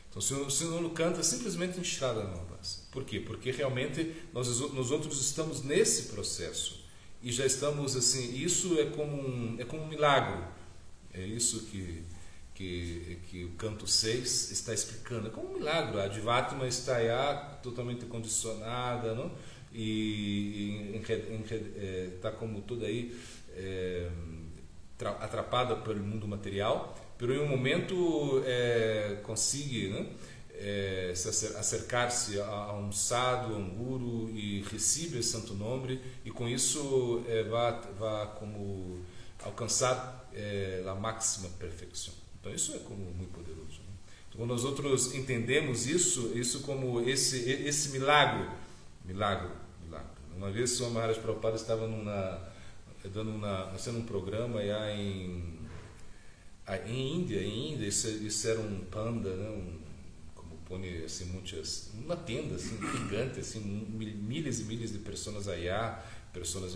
Então, se não canta simplesmente em Shraddha namabasa. Por quê? Porque realmente nós outros estamos nesse processo e já estamos assim. Isso é como um milagre. É isso que o canto 6 está explicando. É como um milagre. A Jivatma está aí totalmente condicionada, não? E está como tudo aí atrapada pelo mundo material, pero em um momento consegue, né, acercar-se a um sadhu, a um guru e recebe o santo nome e com isso vai como alcançar a máxima perfeição. Então isso é como muito poderoso, né? Então, quando nós outros entendemos isso como esse milagre. Uma vez o Swami Maharaj Prabhupada estava fazendo um programa em Índia. Isso era um panda, né? Como põe assim uma tenda assim gigante, assim milhares e milhares de pessoas aí, pessoas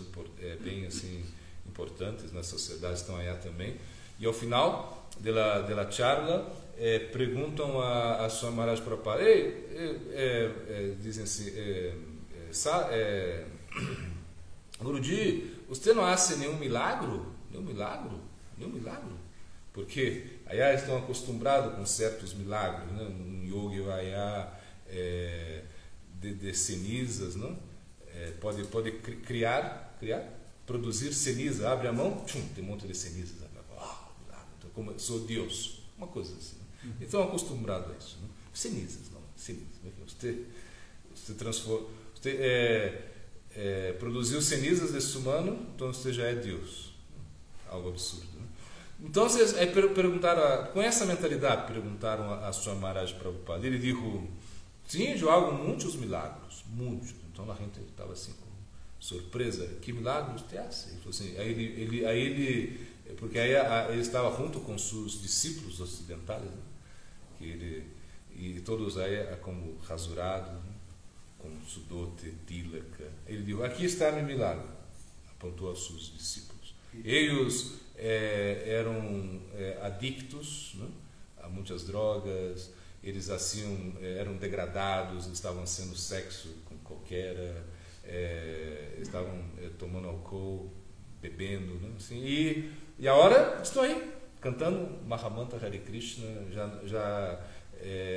bem assim importantes na sociedade estão aí também. E ao final da charla perguntam a Swami Maharaj Prabhupada, dizem assim, Guruji, você não acha nenhum milagre? Porque aí estão acostumados com certos milagres, né? Um yogi vai de cenizas, não? Pode criar, produzir ceniza, abre a mão, tem um monte de cenizas. Então, como sou Deus, uma coisa assim. Né? Estão acostumados a isso. Né? Cenizas. Você transforma, produziu cenizas desse humano, então você já é Deus. Algo absurdo. Né? Então, perguntaram, com essa mentalidade, perguntaram a Swami Maharaj Prabhupada. Ele disse, sim, eu hago muitos milagres, muitos. Então a gente estava assim com surpresa, que milagres você faz? Ele falou assim, porque aí ele estava junto com seus discípulos ocidentais, né? E todos aí como rasurados, né? Com sudote, tilaka. Ele disse, aqui está meu milagre, apontou aos seus discípulos. Eles eram adictos, né? A muitas drogas, eles assim, eram degradados, estavam sendo sexo com qualquer, estavam tomando álcool, bebendo, né? Assim, e agora estão aí, cantando Mahamanta Hare Krishna,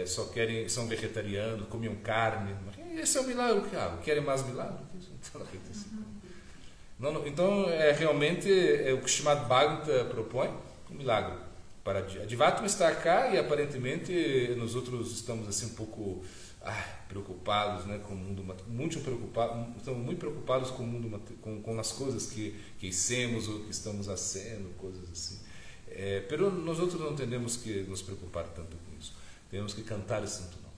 só querem, são vegetarianos, comiam carne. Esse é o milagre que há. Querem mais milagre? Então, realmente, o que o Srimad Bhagavata propõe um milagre. Para a Divatma está cá e aparentemente nós outros estamos assim um pouco preocupados, né, com o mundo, estamos muito preocupados com o mundo, com as coisas que hicimos ou que estamos fazendo, coisas assim. Pero nós outros não temos que nos preocupar tanto com isso. Temos que cantar o santo nome.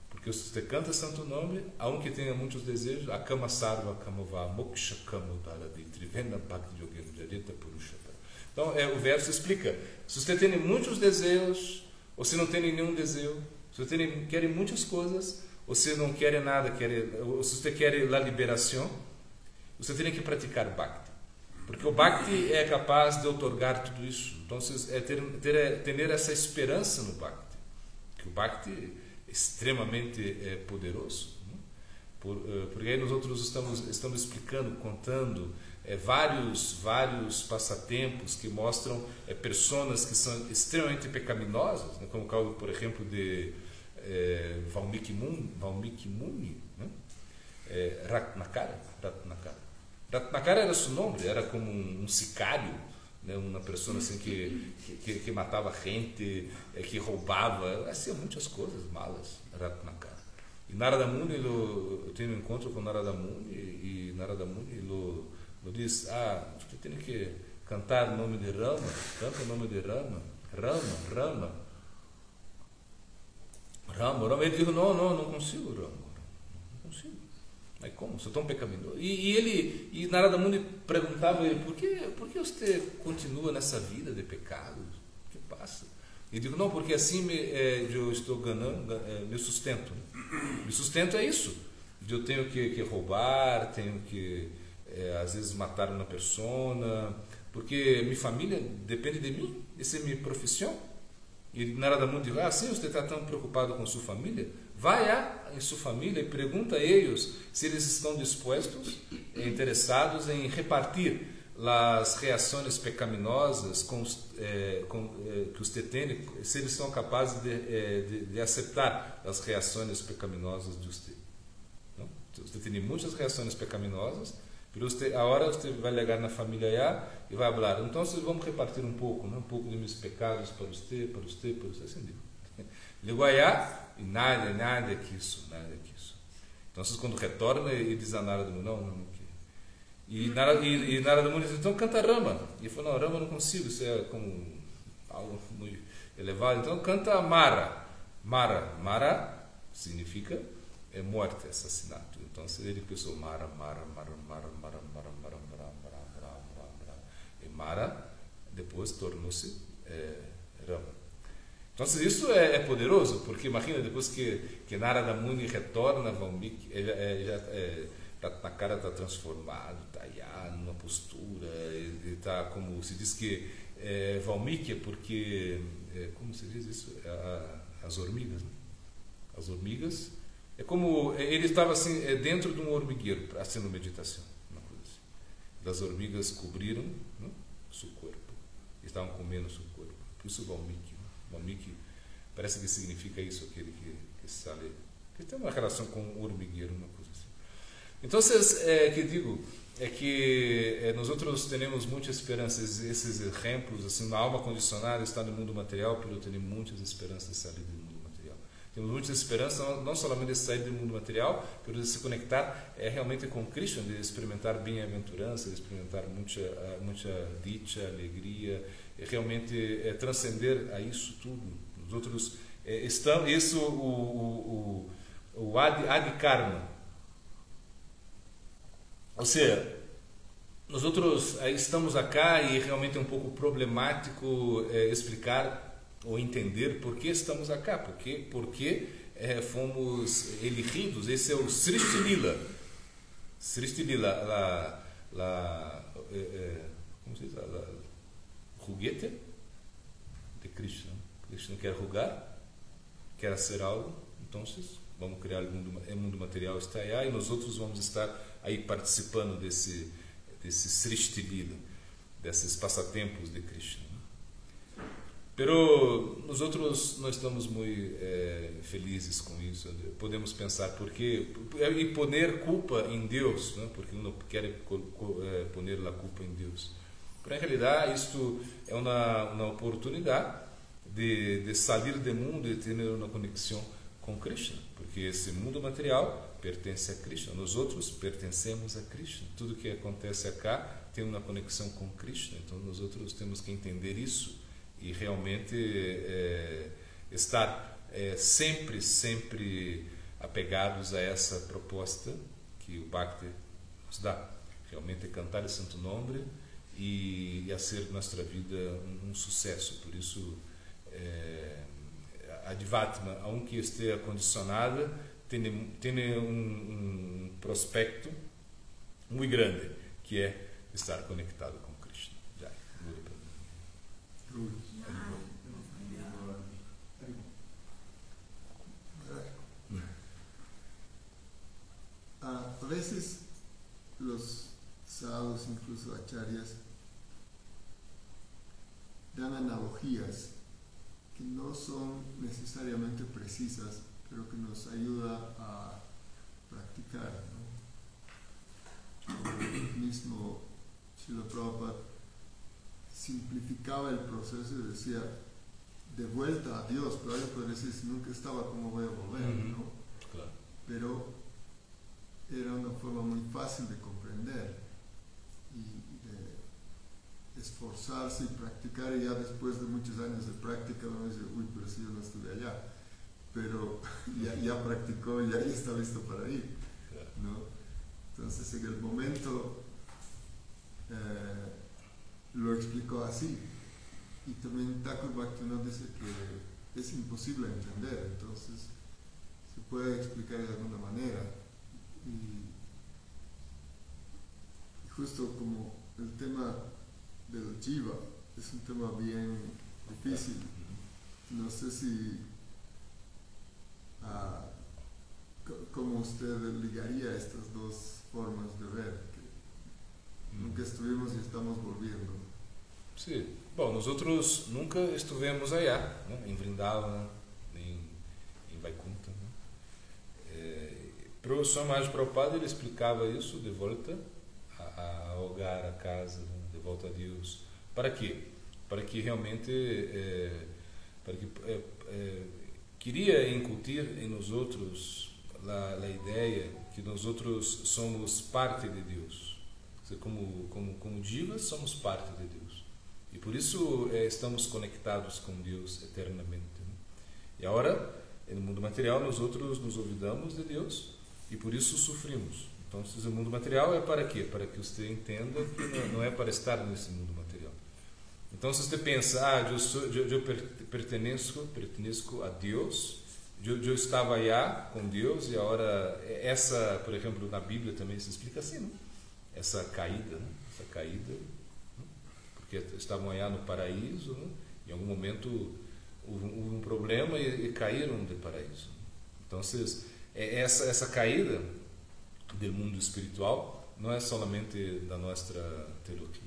Porque se você canta o santo nome, aunque tenha muitos desejos, akama sarva kamava moksha kamudaladi trivena bhakti yogena jarita purushata. Então, o verso explica, se você tem muitos desejos, ou se não tem nenhum desejo, se você quer muitas coisas, ou se não quer nada, ou se você quer a liberação, você tem que praticar Bhakti. Porque o Bhakti é capaz de otorgar tudo isso. Então, ter essa esperança no Bhakti. Que o Bhakti é extremamente poderoso. Né? Porque aí nós outros estamos explicando, contando vários passatempos que mostram pessoas que são extremamente pecaminosas, né? Como o caso, por exemplo, de Valmiki Muni, né? Ratnakara. Ratnakara era seu nome, era como um sicário, né? Uma pessoa assim que matava gente, que roubava, fazia muitas coisas malas, Ratnakara. E Narada Muni, eu tenho um encontro com Narada Muni, e Narada Muni ele diz, você tem que cantar o nome de Rama, canta o nome de Rama. Ele disse, não consigo, Rama, não consigo. Aí como? Sou tão pecaminoso. E Narada Muni perguntava a ele, por que você continua nessa vida de pecados? O que passa? Ele disse, não, porque assim eu estou ganhando meu sustento. Meu sustento é isso. Eu tenho que roubar, tenho que às vezes matar uma pessoa, porque minha família depende de mim, essa é minha profissão. E Narada Muni diz, sim, você está tão preocupado com sua família? Vai em sua família e pergunta a eles se eles estão dispostos, interessados em repartir as reações pecaminosas que você tem, se eles são capazes de aceitar as reações pecaminosas de você. Não? Você tem muitas reações pecaminosas, agora você vai chegar na família e vai falar, então vamos repartir um pouco, né? Um pouco de meus pecados para você, assim digo. Ligou e nada que isso. Então, quando retorna, ele diz a Narada Muni, não quero. E Narada Muni diz, então canta Rama. E ele falou, não, Rama não consigo, isso é como algo muito elevado. Então canta Mara. Mara significa morte, assassinato. Então ele pensou Mara. E Mara depois tornou-se Rama. Então isso é poderoso, porque imagina, depois que Narada Muni retorna a Valmiki, Ratnakara está transformado, está numa postura, está como se diz que Valmiki é porque, como se diz isso? As hormigas, né? As hormigas, é como, ele estava assim, dentro de um hormigueiro, fazendo meditação, uma coisa assim. As hormigas cobriram, né, seu corpo, estavam comendo seu corpo, por isso Valmiki. Valmiki parece que significa isso, aquele que sale, que tem uma relação com o hormigueiro, uma coisa assim. Então, que digo, é que nós outros temos muitas esperanças, esses exemplos, assim, uma alma condicionada está no mundo material, porque eu tenho muitas esperanças de sair do mundo material. Temos muitas esperanças, não somente de sair do mundo material, mas de se conectar realmente com Krishna, de experimentar bem-aventurança, de experimentar muita dicha, alegria, realmente transcender a isso tudo. Os outros estão, isso o Adi Karma. Ou seja, nós outros estamos acá e realmente é um pouco problemático explicar ou entender por que estamos acá, porque fomos elegidos. Esse é o Srishti Lila. Srishti Lila, como se diz? Ruguete de Krishna. Krishna quer rugar, quer ser algo, então vamos criar o mundo material está aí, e nós outros vamos estar aí participando desse Srishti Lila. desses passatempos de Krishna. Pero nós outros não estamos muito felizes com isso. Podemos pensar por quê e poner culpa em Deus, né? Porque não quer poner a culpa em Deus. Pero, em realidade, isto é uma oportunidade de sair do mundo e ter uma conexão com Krishna, porque esse mundo material pertence a Krishna, nós outros pertencemos a Krishna. Tudo que acontece acá tem uma conexão com Krishna, então nós outros temos que entender isso e realmente estar sempre apegados a essa proposta que o Bhakti nos dá, realmente cantar o santo nome e fazer nossa vida um sucesso. Por isso a Advatma, aunque esteja condicionada, tem um prospecto muito grande, que é estar conectado com Krishna. A veces los sadhus, incluso acharyas, dan analogías que no son necesariamente precisas, pero que nos ayuda a practicar, ¿no? El mismo Srila Prabhupada simplificaba el proceso y decía, de vuelta a Dios, pero alguien podría decir, si nunca estaba, ¿cómo voy a volver? ¿No? Claro. Pero era una forma muy fácil de comprender y de esforzarse y practicar, y ya después de muchos años de práctica uno dice, uy, pero si yo no estuve allá, pero ya practicó, ya está listo para ir, ¿no? Entonces en el momento lo explicó así, y también Thakur Bhaktivinoda dice que es imposible entender, entonces se puede explicar de alguna manera, y justo como el tema del jiva es un tema bien difícil, no sé si cómo usted ligaría estas dos formas de ver, que nunca estuvimos y estamos volviendo. Sim. Bom, nós outros nunca estivemos allá, né? Em Vrindavan, nem em Vaikuntha. Né? Para o Swami Maharaj Prabhupada, ele explicava isso de volta ao hogar, à casa, né? De volta a Deus. Para quê? Para que realmente queria incutir em nós outros a ideia que nós outros somos parte de Deus. Como jivas, somos parte de Deus. E por isso estamos conectados com Deus eternamente. Né? E agora, no mundo material, nós outros nos olvidamos de Deus e por isso sofrimos. Então, o mundo material é para quê? Para que você entenda que não é para estar nesse mundo material. Então, se você pensa, eu pertenço a Deus, eu estava allá com Deus e agora, por exemplo, na Bíblia também se explica assim, né? Essa caída, né? Essa caída, né? Porque estavam allá no paraíso, né? Em algum momento houve um problema e caíram do paraíso. Então, essa caída do mundo espiritual não é somente da nossa teologia,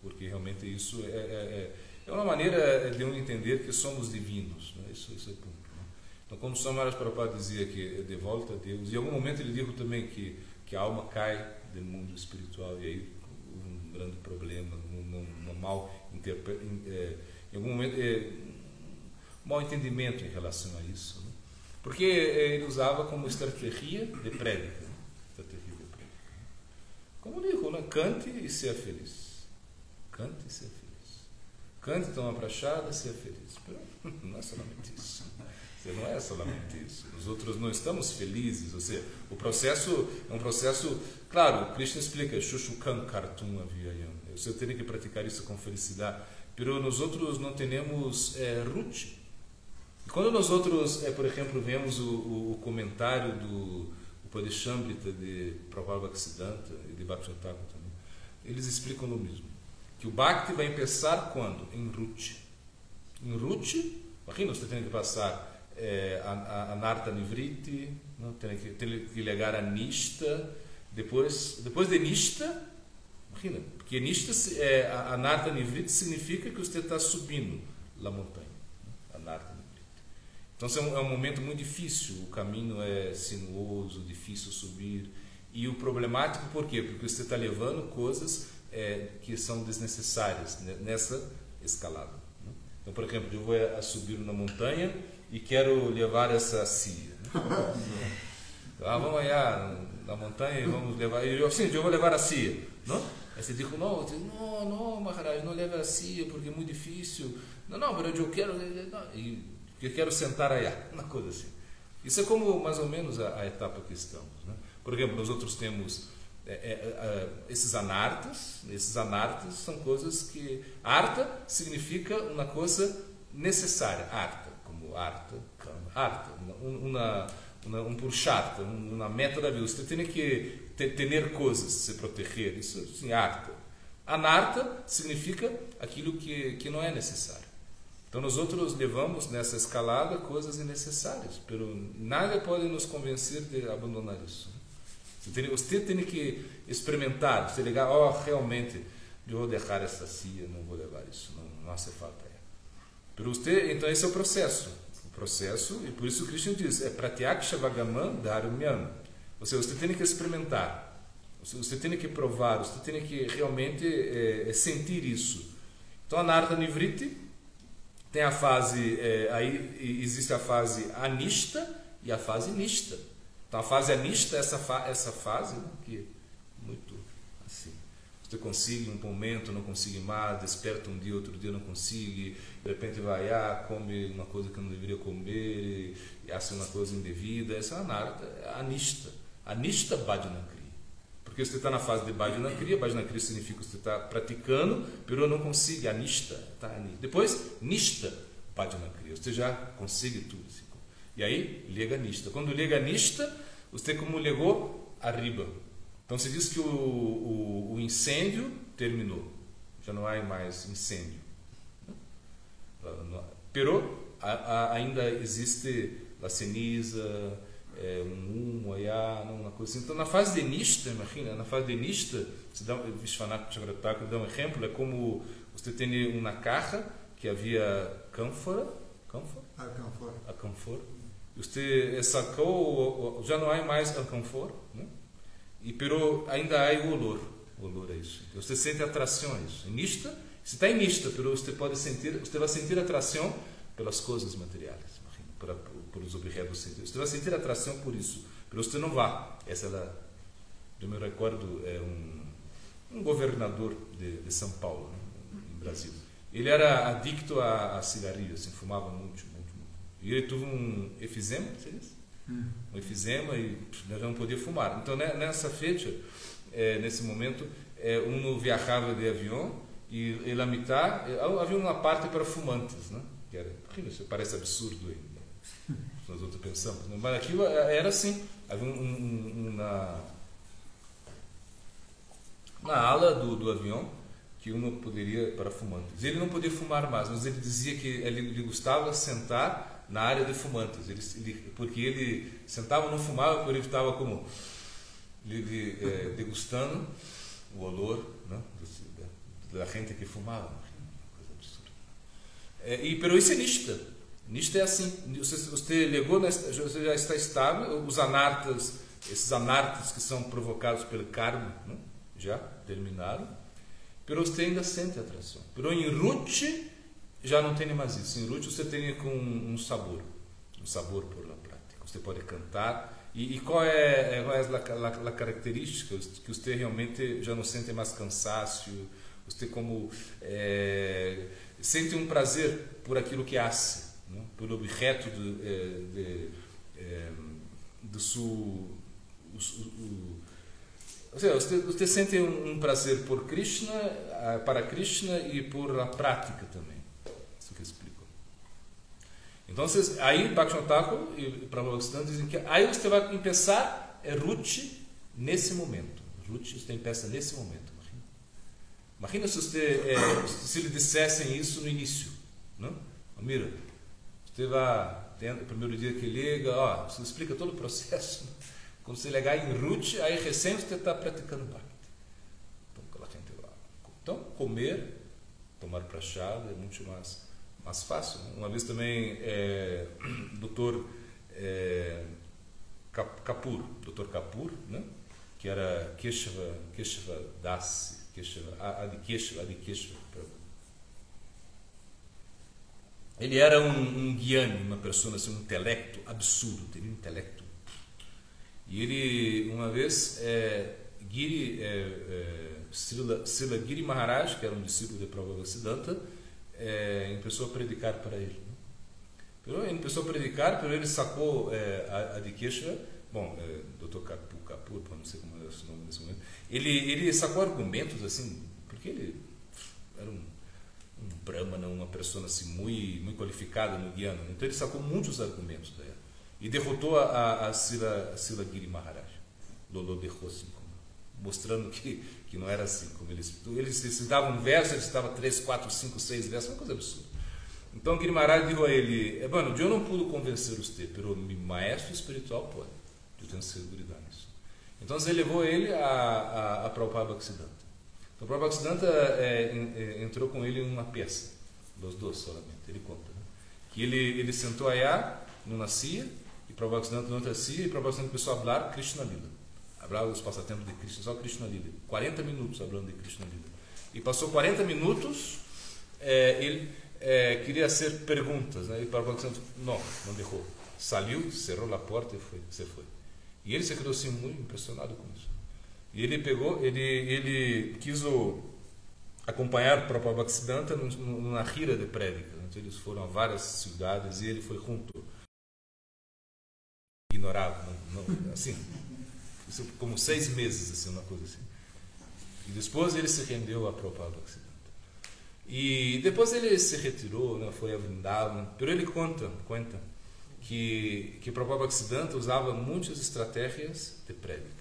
porque realmente isso é uma maneira de entender que somos divinos, né? Isso é ponto. Né? Então, como Swami Maharaj Prabhupada dizia que de volta a Deus, e em algum momento ele disse também que a alma cai do mundo espiritual e aí houve um grande problema, um mau em algum momento mau entendimento em relação a isso, né? Porque ele usava como estratégia de prédica, né? Como digo, né? Cante e seja feliz. Cante e seja feliz. Cante, toma prachada e seja feliz. Pero não é somente isso. Não é somente isso. Nós outros não estamos felizes. Ou seja, o processo é um processo. Claro, o Krishna explica: Shushukan Kartum Aviyayam. Você tem que praticar isso com felicidade. Pero nós outros não temos ruti. Quando nós outros, por exemplo, vemos o comentário do Upadeshamrita de Prabhupada Bhaktisiddhanta e de Bhaktivinoda Thakur também, eles explicam no mesmo. Que o Bhakti vai começar quando? Em ruti. Em ruti, aqui nós temos que passar a Narta Nivriti, tem que ligar a Nishta, depois de Nishta, Imagina, porque nista, Anarta Nivriti significa que você está subindo a montanha. Anarta Nivriti. Então é um momento muito difícil, o caminho é sinuoso, difícil subir. E o problemático, por quê? Porque você está levando coisas que são desnecessárias nessa escalada. Então, por exemplo, eu vou subir uma montanha e quero levar essa cia. Vamos allá na montanha e vamos levar. Eu vou levar a cia. Não? Aí você diz, não, Maharaj, não leva a cia porque é muito difícil. Não, mas eu quero. Eu quero sentar aí. Uma coisa assim. Isso é como mais ou menos a etapa que estamos. Né? Por exemplo, nós outros temos esses anartas. Esses anartas são coisas que. Arta significa uma coisa necessária. Arta, como arta, arta, um purushartha, uma meta da vida. Você tem que ter coisas, se proteger. Isso sim, arta. Anarta significa aquilo que não é necessário. Então, nós outros levamos nessa escalada coisas innecessárias, mas nada pode nos convencer de abandonar isso. Você tem que experimentar, você ligar, realmente, eu vou deixar essa cia, não vou levar isso, não hace falta. Então, esse é o processo. E por isso o Krishna diz, pratyaksha vagaman dharmyam. Ou seja, você tem que experimentar, você tem que provar, você tem que realmente sentir isso. Então, a Anarta Nivriti tem a fase, aí existe a fase anista e a fase nista. Então, a fase anista é essa fase, né, que é muito assim. Você consegue um momento, não consegue mais, desperta um dia, outro dia não consegue, de repente vai, come uma coisa que não deveria comer, e faz uma coisa indevida. Essa é a Anarta, anista. Anista Bhajanakriya. Porque você está na fase de Bhajanakriya, Bhajanakriya significa que você está praticando, mas não consegue, anista. Tá? Depois, nista Bhajanakriya, você já consegue tudo. Assim. E aí, lega nista. Quando lega nista, você como legou, arriba. Então se diz que o incêndio terminou. Já não há mais incêndio. Pero ainda existe a ceniza, humo, uma coisa assim. Então na fase de nista, imagina, na fase de nista, Vishwanath Chakravarti dá um exemplo, é como você tem uma caja que havia cânfora. A cânfora. Você sacou, já não há mais a cânfora, né? Pero ainda há o olor. O olor é isso. Você sente atrações. Nista, você está em nista, pero você pode sentir, você vai sentir atração pelas coisas materiais, por os objetos sentidos. Você vai sentir atração por isso, pero você não vai. Essa é eu me recordo, um governador de São Paulo, né, no Brasil. Ele era adicto a cigarrilhos, assim, fumava muito. E ele teve um efizema, você disse? Um efizema e já não podia fumar. Então, nessa fecha, nesse momento, viajava de avião e na metade havia uma parte para fumantes, né? Que era, isso parece absurdo, né? Nós outros pensamos, né? Mas aquilo era assim. Havia na ala do avião que poderia para fumantes. Ele não podia fumar mais, mas ele dizia que ele gostava de sentar na área de fumantes, porque ele sentava, não fumava, porque ele estava como degustando o olor, né, da gente que fumava, coisa absurda. Pero isso é nista. Nista é assim. Você ligou, você já está estável. Os anartas, esses anartas que são provocados pelo karma, né, já terminaram. Pero você ainda sente atração. Pero em Ruchi já não tem mais isso. Em Ruchi você tem com um sabor por la prática. Você pode cantar. E qual é a característica? Que você realmente já não sente mais cansaço. Você como sente um prazer por aquilo que hace, né? Pelo objeto do seu... Ou seja, você sente um prazer por Krishna, para Krishna e por a prática também. Isso que eu explico. Então, aí Bhaktivinoda Thakur e Prabhupada dizem que aí você vai começar Ruchi nesse momento. Ruchi você começa nesse momento. Imagina se lhe dissessem isso no início. Não? Mira, você vai, o primeiro dia que liga, você explica todo o processo. Quando você ligar em Ruchi, aí recém você está praticando Bhakti. Então, aquela gente Então, comer, tomar prachada é muito mais fácil. Uma vez também, Dr. Kapur, né? Que era Keshava Dasi, Adi Keshava. Ele era um guiane, uma pessoa assim, um intelecto absurdo, teria um intelecto. E ele, uma vez, Srila Giri Maharaj, que era um discípulo de Prabhupada Siddhanta, começou a predicar para ele. Ele começou a predicar, ele sacou Adi Keshava, Dr. Kapur, não sei como é o nome nesse momento, ele sacou argumentos assim, porque ele era um brahmana, uma pessoa assim, muito qualificada no Gyana, então ele sacou muitos argumentos dela e derrotou a Srila Giri Maharaj. Lolo derrou assim, mostrando que não era assim como eles citavam um verso, ele citava 3, 4, 5, 6 versos, uma coisa absurda. Então Giri Maharaj disse a ele: eu não pude convencer você, mas meu maestro espiritual pode, eu tenho segurança nisso. Então ele levou ele a Prabhupada Bhaktisiddhanta. Então Prabhupada Bhaktisiddhanta entrou com ele em uma peça, dos dois solamente, ele conta, né? Que ele sentou allá, não nascia, e Prabhupada Bhaktisiddhanta não nascia, e Prabhupada Bhaktisiddhanta começou a falar Krishna Lila, falar dos passatempos de Krishna, só Krishna Lila, 40 minutos falando de Krishna Lila. E passou 40 minutos, ele queria hacer perguntas, né? E Prabhupada Bhaktisiddhanta não deixou, saiu, cerrou a porta e se foi. E ele se quedou assim muito impressionado com isso. E ele quis acompanhar o Prabhupada Bhaktisiddhanta numa gira de prédica. Então eles foram a várias cidades e ele foi junto. Ignorava, assim, isso como 6 meses, assim, uma coisa assim. E depois ele se rendeu a Prabhupada Bhaktisiddhanta. E depois ele se retirou, né, foi a Vrindavan. Pero ele conta que Prabhupada Bhaktisiddhanta usava muitas estratégias de prédica.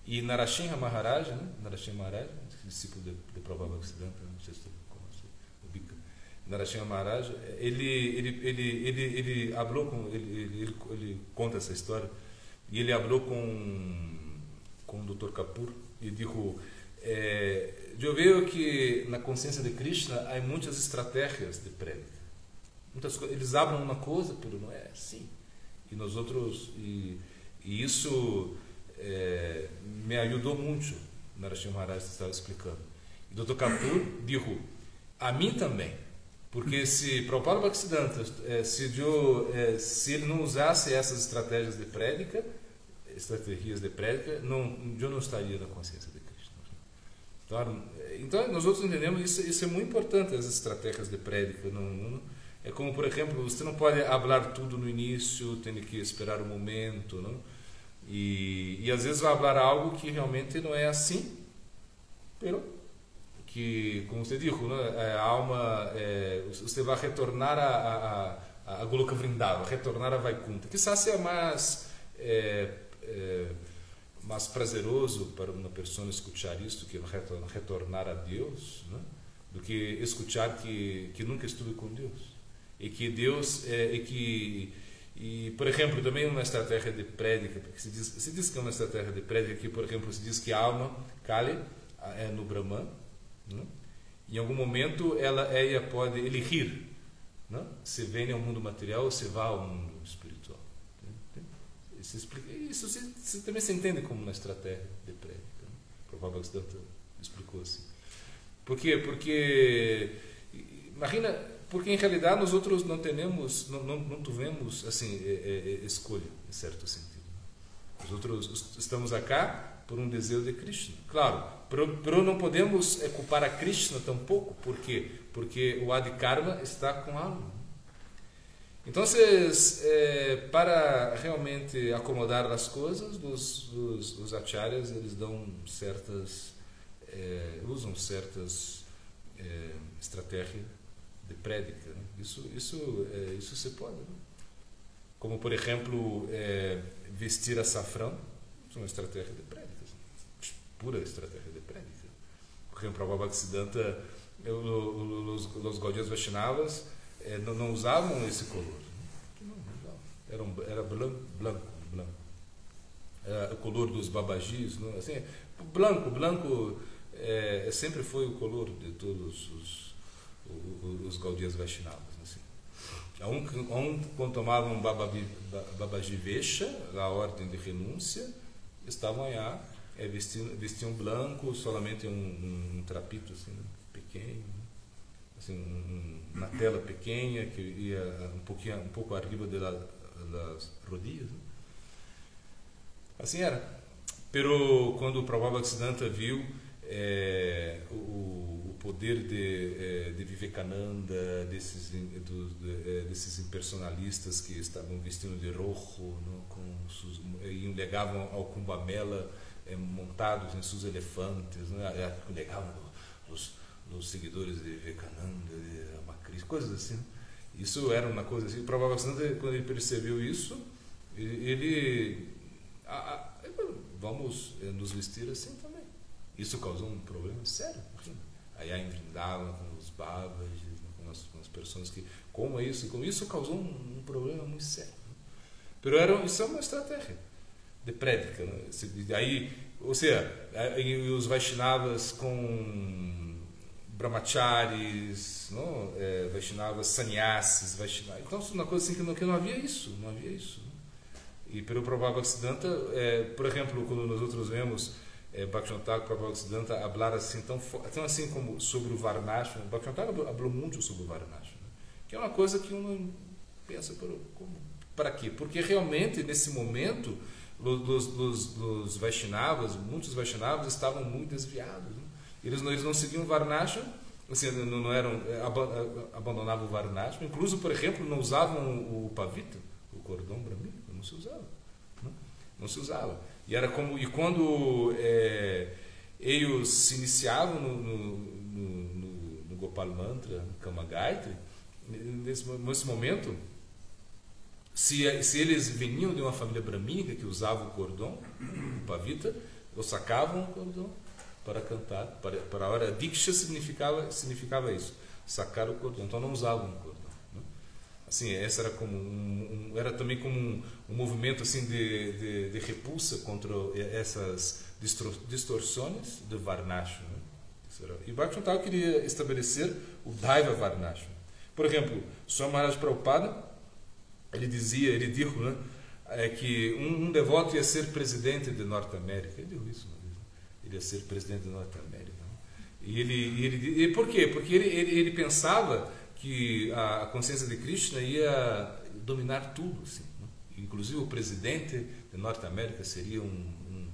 E Narasimha Maharaj, discípulo de Prabhupada Bhaktisiddhanta, não sei se você conhece, o Bika. Narasimha Maharaj, ele falou com, ele conta essa história, e ele falou com o Dr. Kapur e disse: eu vejo que na consciência de Krishna há muitas estratégias de prédica. Muitas coisas, eles abrem uma coisa, mas não é assim. E nós outros, e isso me ajudou muito. Narasimha Maharaj estava explicando. E Dr. Kapur disse: a mim também, porque se Prabhupada Bhaktisiddhanta, se ele não usasse essas estratégias de prédica, eu não estaria na consciência de Krishna. Então nós outros entendemos isso é muito importante, as estratégias de prédica. É como, por exemplo, você não pode falar tudo no início, tem que esperar um momento, não? E às vezes vai falar algo que realmente não é assim, pero que, como você disse, né, a alma, você vai retornar a Goloka Vrindavan, retornar a Vaikuntha. Quizás seja mais prazeroso para uma pessoa escutar isto, que retornar a Deus, né, do que escutar que nunca estuve com Deus. E que Deus, por exemplo, também uma estratégia de prédica, porque se diz que é uma estratégia de prédica, que, por exemplo, se diz que a alma, Kali, é no Brahman, né? Em algum momento ela pode elegir, né? Se vem ao mundo material ou se vai ao mundo espiritual. Isso também se entende como uma estratégia de prédica. Né? O Prabhupada Bhaktisiddhanta explicou assim. Por quê? Porque, imagina, porque em realidade nós outros não tivemos assim, escolha, em certo sentido. Nós outros estamos acá por um desejo de Krishna. Claro, pero não podemos culpar a Krishna tampouco. Por quê? Porque o Adi Karma está com a alma. Então, para realmente acomodar as coisas, os acharyas eles dão usam certas estratégias de prédica. Né? Isso se pode. Né? Como, por exemplo, vestir açafrão, é uma estratégia de prédica. Pura estratégia de prédica. Por exemplo, Prabhupada Bhaktisiddhanta, os Gaudiyas Vaishnavas não usavam esse color. Não usavam. Era branco. Era o color dos babajis. Não? Assim, branco, sempre foi o color de todos os Gaudiyas Vaishnavas. Assim. Quando tomavam Babaji Vesha, a ordem de renúncia, estavam lá, vestiam branco, solamente um trapito assim, pequeno, assim, uma tela pequena que ia um pouco arriba das rodillas. Né? Assim era. Pero quando o Prabhupada Bhaktisiddhanta viu o poder de Vivekananda, desses impersonalistas que estavam vestindo de rojo, e legavam ao Kumbh Mela montados em seus elefantes, né? Legavam os seguidores de Vivekananda, de Ramakrisna, coisas assim. Isso era uma coisa assim. O Prabhupada Bhaktisiddhanta, quando ele percebeu isso, vamos nos vestir assim também. Isso causou um problema sério. Aí em Vrindavan, com os Babajis, com as pessoas que... Como isso causou um problema muito sério. Isso é uma estratégia de prédica. Né? Aí, ou seja, os Vaishnavas com brahmacharis, não? Vaishnavas sannyasis, Vaishnavas... Então, uma coisa assim que não havia isso. Não havia isso. E pelo Prabhupada Bhaktisiddhanta, por exemplo, quando nós outros vemos Bhaktivinoda Thakur, Prabhupada Bhaktisiddhanta falar assim, tão assim como sobre o Varnashram. Bhaktivinoda Thakur falou muito sobre o Varnashram, né? Que é uma coisa que uno pensa, para quê? Porque realmente, nesse momento, os Vaishnavas, muitos Vaishnavas estavam muito desviados. Né? Eles não seguiam o Varnashram, assim, abandonavam o Varnashram. Incluso, por exemplo, não usavam o pavita, o cordão brahmínico. Não se usava. Não se usava. E quando eles se iniciavam no Gopal Mantra, no Kama Gayatri, nesse momento, se eles vinham de uma família brahmínica que usava o cordão, o pavita, eles sacavam o cordão para cantar. Para a hora Diksha significava isso, sacar o cordão. Então não usavam o cordão. Assim, essa era como era também como um movimento assim de repulsa contra essas distorções do Varnashram. Né? E Bhaktivinoda Thakur queria estabelecer o Daiva Varnashram. Por exemplo, Swami Maharaj Prabhupada, ele dijo, né, que um devoto ia ser presidente de Norte América. Ele disse isso uma vez. Ele ia ser presidente de Norte América. Né? E por quê? Porque ele pensava que a consciência de Krishna ia dominar tudo, assim, né? Inclusive o presidente de Norte América seria um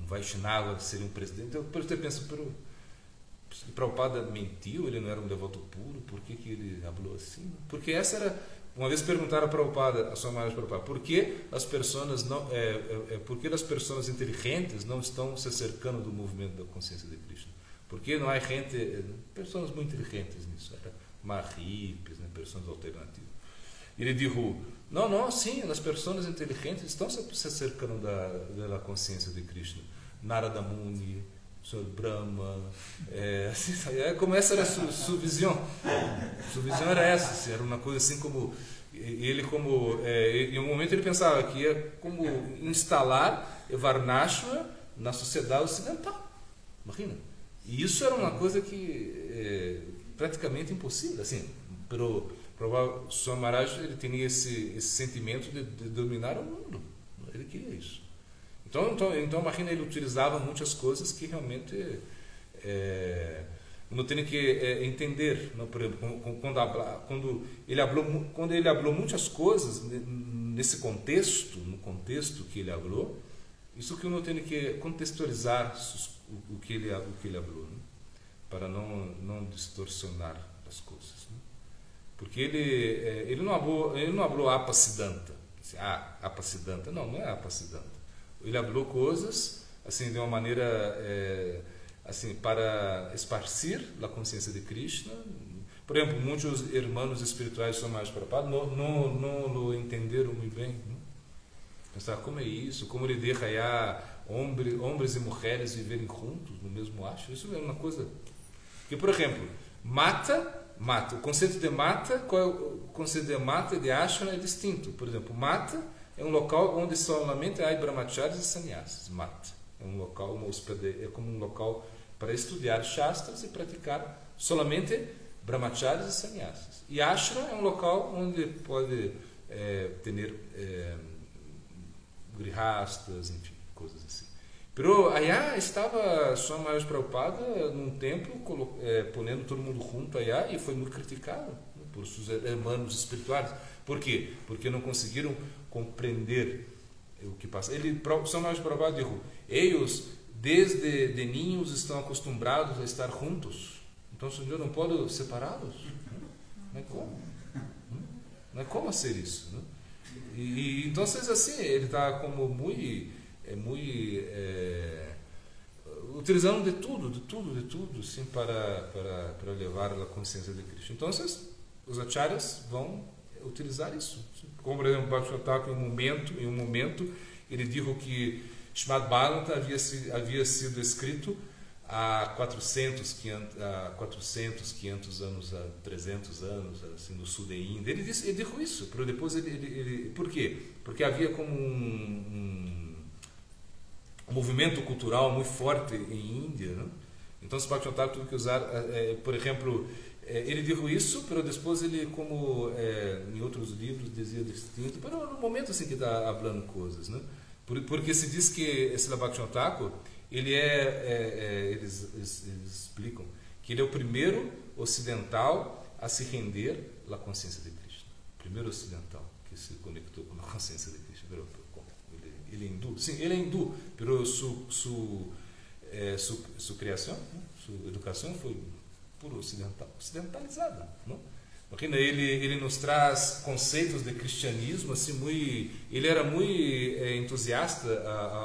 Vaishnava, seria um presidente. Então, por isso eu penso, se Prabhupada mentiu, ele não era um devoto puro, por que ele falou assim? Porque essa era... Uma vez perguntaram a Prabhupada, a Swami Maharaj Prabhupada, por que as pessoas inteligentes não estão se acercando do movimento da consciência de Krishna? Porque não há pessoas muito inteligentes nisso, marripes, né, pessoas alternativas. Ele disse, não, sim, as pessoas inteligentes estão se acercando da consciência de Krishna. Narada Muni, Sr. Brahma, como essa era a sua visão. Sua visão era essa, assim, era uma coisa assim como... em um momento ele pensava que ia como instalar Varnashram na sociedade ocidental. Imagina. E isso era uma coisa que praticamente impossível. Assim, o Swami Maharaj ele tinha esse sentimento de dominar o mundo. Ele queria isso. Então imagina, ele utilizava muitas coisas que realmente não tem que entender. Não? Por exemplo, quando ele falou muitas coisas nesse contexto, no contexto que ele falou, isso que uno tem que contextualizar o que ele falou, né? Para não distorcionar as coisas, né? Porque ele não falou Apasiddhanta, assim, Apasiddhanta, não é Apasiddhanta. Ele falou coisas assim de uma maneira assim para esparcir a consciência de Krishna. Por exemplo, muitos irmãos espirituais são mais preocupados, não entenderam muito bem, né? Pensar como é isso, como ele deixa homens e mulheres viverem juntos no mesmo ashram. Isso é uma coisa que, por exemplo, mata, o conceito de mata, o conceito de mata e de ashram é distinto. Por exemplo, mata é um local onde solamente há brahmacharis e sannyasis, mata. é um local, é como um local para estudar shastras e praticar somente brahmacharis e sannyasas. E ashram é um local onde pode ter grihastas, enfim, coisas assim. Pero allá estava Swami Maharaj Prabhupada num templo, ponendo todo mundo junto allá, e foi muito criticado, né, por seus irmãos espirituais. Por quê? Porque não conseguiram compreender o que passa. Swami Maharaj Prabhupada disse: eles desde de ninhos estão acostumados a estar juntos, então o Senhor não pode separá-los. Não é como? Não é como ser isso, né? E então assim, ele está como muito utilizando de tudo, assim, para levar a consciência de Cristo. Então, os acharyas vão utilizar isso. Como, por exemplo, Bhaktivinoda Thakur, em um momento, ele disse que Srimad Bhagavatam havia sido escrito há 400, 500 anos, há 300 anos, assim, no sul da Índia. Ele disse isso, pero depois ele por quê? Porque havia como um movimento cultural muito forte em Índia, né? Então se pode notar tudo que usar, por exemplo, ele disse isso, mas depois ele, como em outros livros dizia distinto, mas no momento assim que está falando coisas, né? Porque se diz que esse Bhaktivinoda Thakur, eles explicam que ele é o primeiro ocidental a se render à consciência de Krishna, o primeiro ocidental que se conectou com a consciência de Krishna. Ele é hindu, sim, ele é hindu, mas sua criação, sua educação foi puro ocidentalizada, não? Porque ele nos traz conceitos de cristianismo, assim, ele era muito entusiasta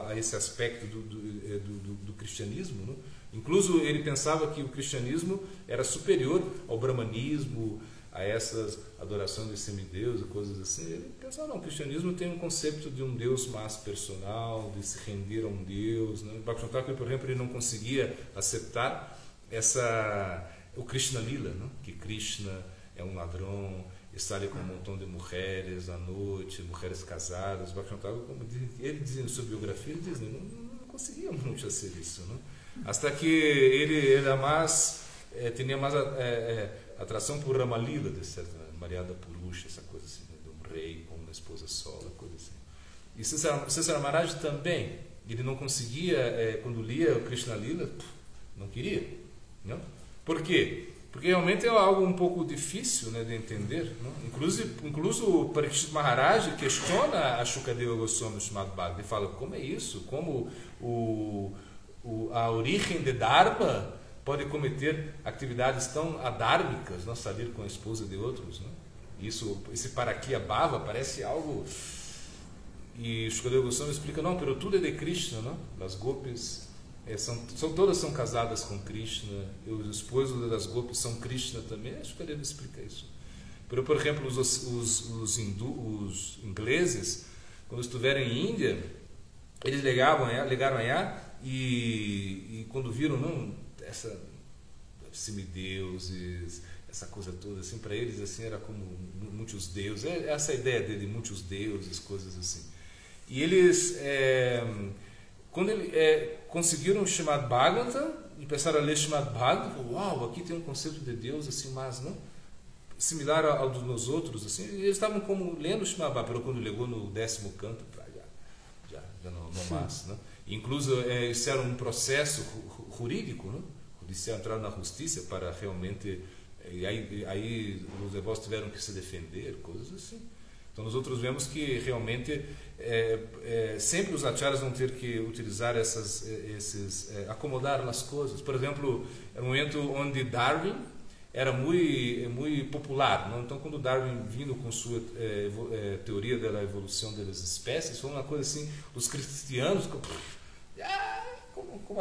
a esse aspecto do cristianismo, não? Incluso ele pensava que o cristianismo era superior ao brahmanismo, a essas adorações de semideus e coisas assim. Ele pensava, não, o cristianismo tem um conceito de um Deus mais personal, de se render a um Deus, né? Bhaktivinoda Thakur, por exemplo, ele não conseguia aceitar o Krishna Lila, né? Que Krishna é um ladrão, está ali com um montão de mulheres à noite, mulheres casadas. Bhaktivinoda Thakur, como ele dizia na sua biografia, ele diz, não conseguia muito fazer isso, né? Até que ele era mais, tinha mais atração por Ramalila, de certa Mariada Purusha, essa coisa assim, né? De um rei com uma esposa só, coisa assim. E César Maharaj também, ele não conseguia, quando lia o Krishna Lila, não queria, não? Por quê? Porque realmente é algo um pouco difícil, né, de entender, não? Incluso o Parikshit Maharaj questiona a Shukadeva Goswami no Srimad Bhagavatam e fala, como é isso? Como a origem de Dharma pode cometer atividades tão adármicas, não sair com a esposa de outros, não? Esse paraquia bhava parece algo. E Shukadeva Goswami explica, não, pero tudo é de Krishna, não? As gopis todas são casadas com Krishna, e os esposos das gopis são Krishna também. Acho que ele explica isso. Pero, por exemplo, os ingleses, quando estiveram em Índia, eles ligaram allá e quando viram, não, essa semideuses, essa coisa toda, assim, para eles assim era como muitos deuses, essa ideia de muitos deuses, coisas assim. E eles, quando conseguiram o Srimad Bhagavatam e começaram a ler Srimad Bhagavatam, uau, aqui tem um conceito de Deus assim, mas não similar ao dos outros, assim. Eles estavam como lendo o Srimad Bhagavatam, quando chegou no 10º canto, já não mais, né? Incluso isso era um processo jurídico, né? Judicial, entraram na justiça para realmente, e aí os devotos tiveram que se defender, coisas assim. Então nós outros vemos que realmente sempre os acharyas vão ter que utilizar acomodar as coisas. Por exemplo, é um momento onde Darwin era muito popular, não? Então quando Darwin vindo com sua teoria da evolução das espécies, foi uma coisa assim, os cristianos como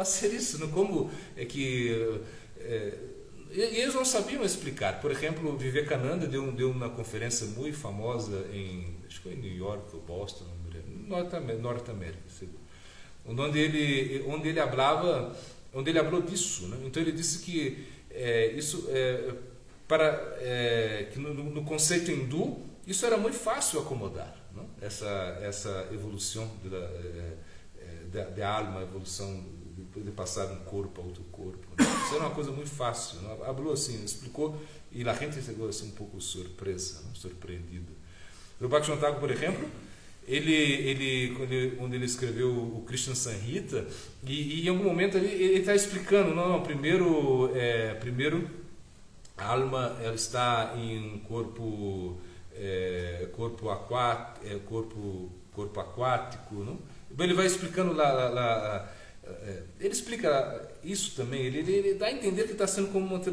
ser isso, não? Como é que e eles não sabiam explicar. Por exemplo, Vivekananda deu uma conferência muito famosa acho que foi em New York ou Boston, Norte-América, onde ele falou disso, né? Então ele disse que isso que no conceito hindu isso era muito fácil acomodar, não? Essa evolução de alma, a evolução de passar de um corpo a outro corpo. Né? Isso era uma coisa muito fácil. Né? Falou assim, explicou, e a gente chegou assim um pouco surpresa, né? Surpreendida. O Bhaktivinoda Thakur, por exemplo, quando ele escreveu o Krishna Samhita, e em algum momento ele está explicando, não, primeiro a alma ela está em um corpo aquático, não? Ele vai explicando lá, ele explica isso também, ele dá a entender que está sendo como uma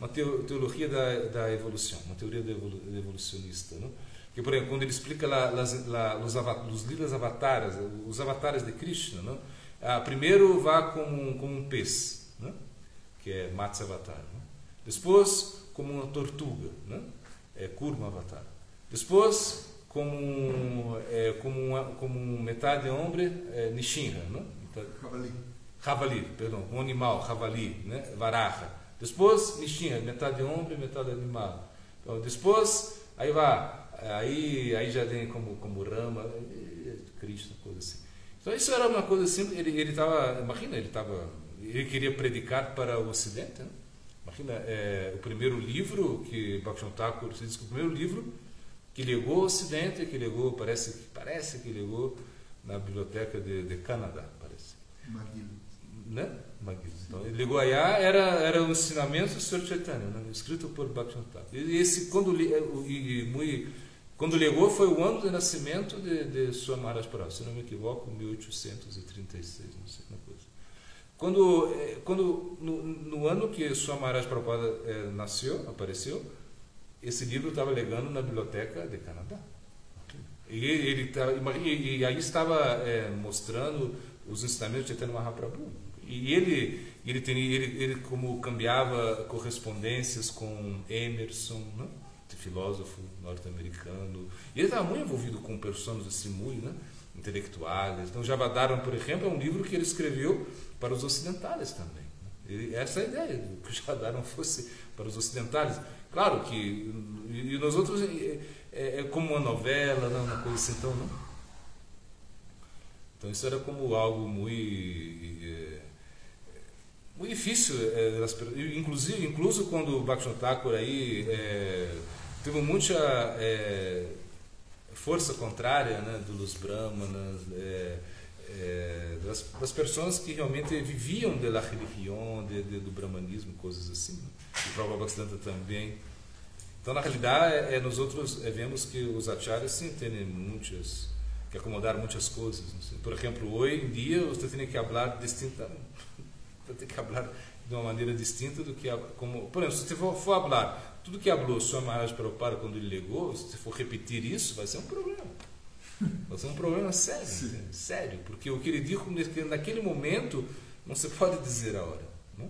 teoria da evolução, uma teoria evolucionista, não? Que, por exemplo, quando ele explica os lilas avatares, os avatares de Krishna, não? Primeiro vá como um peixe, não? Que é Matsya Avatar, não? Depois como uma tortuga, não? É Kurma Avatar. Depois como metade homem, Nishinra, não? Javali, perdão, um animal, Javali, né? Varaha. Depois Nishinra, metade homem, metade animal. Então, depois aí já tem como Rama, Krishna, coisa assim. Então isso era uma coisa simples. Ele queria predicar para o Ocidente, né? Imagina, o primeiro livro que Bhaktivinoda Thakur, se diz que o primeiro livro que legou ao Ocidente, parece que legou na biblioteca de Canadá, parece. McGill. Né? McGill. Então, ele legou aí, era o ensinamento do Sr. Chaitanya, né? Escrito por Bhaktivinoda Thakur. E esse, quando legou, foi o ano de nascimento de Swami Maharaj Prabhupada, se não me equivoco, 1836, não sei uma coisa. No ano que Swami Maharaj Prabhupada apareceu, esse livro estava legando na biblioteca de Canadá. E aí estava mostrando os ensinamentos de Chaitanya Mahaprabhu. E ele como cambiava correspondências com Emerson, né? Filósofo norte-americano. E ele estava muito envolvido com pessoas assim, muito, né? Intelectuais. Então, Javadaran, por exemplo, é um livro que ele escreveu para os ocidentais também. Essa é a ideia, que o Javadaran fosse para os ocidentais. Claro que e nós outros é como uma novela, não, uma coisa assim, então, não. Então isso era como algo muito difícil, incluso quando o Bhaktivinoda Thakur aí teve muita força contrária, né, dos brahmanas, das pessoas que realmente viviam da religião, do brahmanismo, coisas assim. O próprio Bhaktisiddhanta também. Então, na realidade, nós outros vemos que os acharyas sim têm que acomodar muitas coisas. Por exemplo, hoje em dia, você tem que falar de uma maneira distinta do que como, por exemplo, se você for falar tudo que falou Swami Maharaj Prabhupada quando ele legou, se você for repetir isso, vai ser um problema. Vai ser um problema sério, sério, porque o que ele disse naquele momento não se pode dizer a hora, não?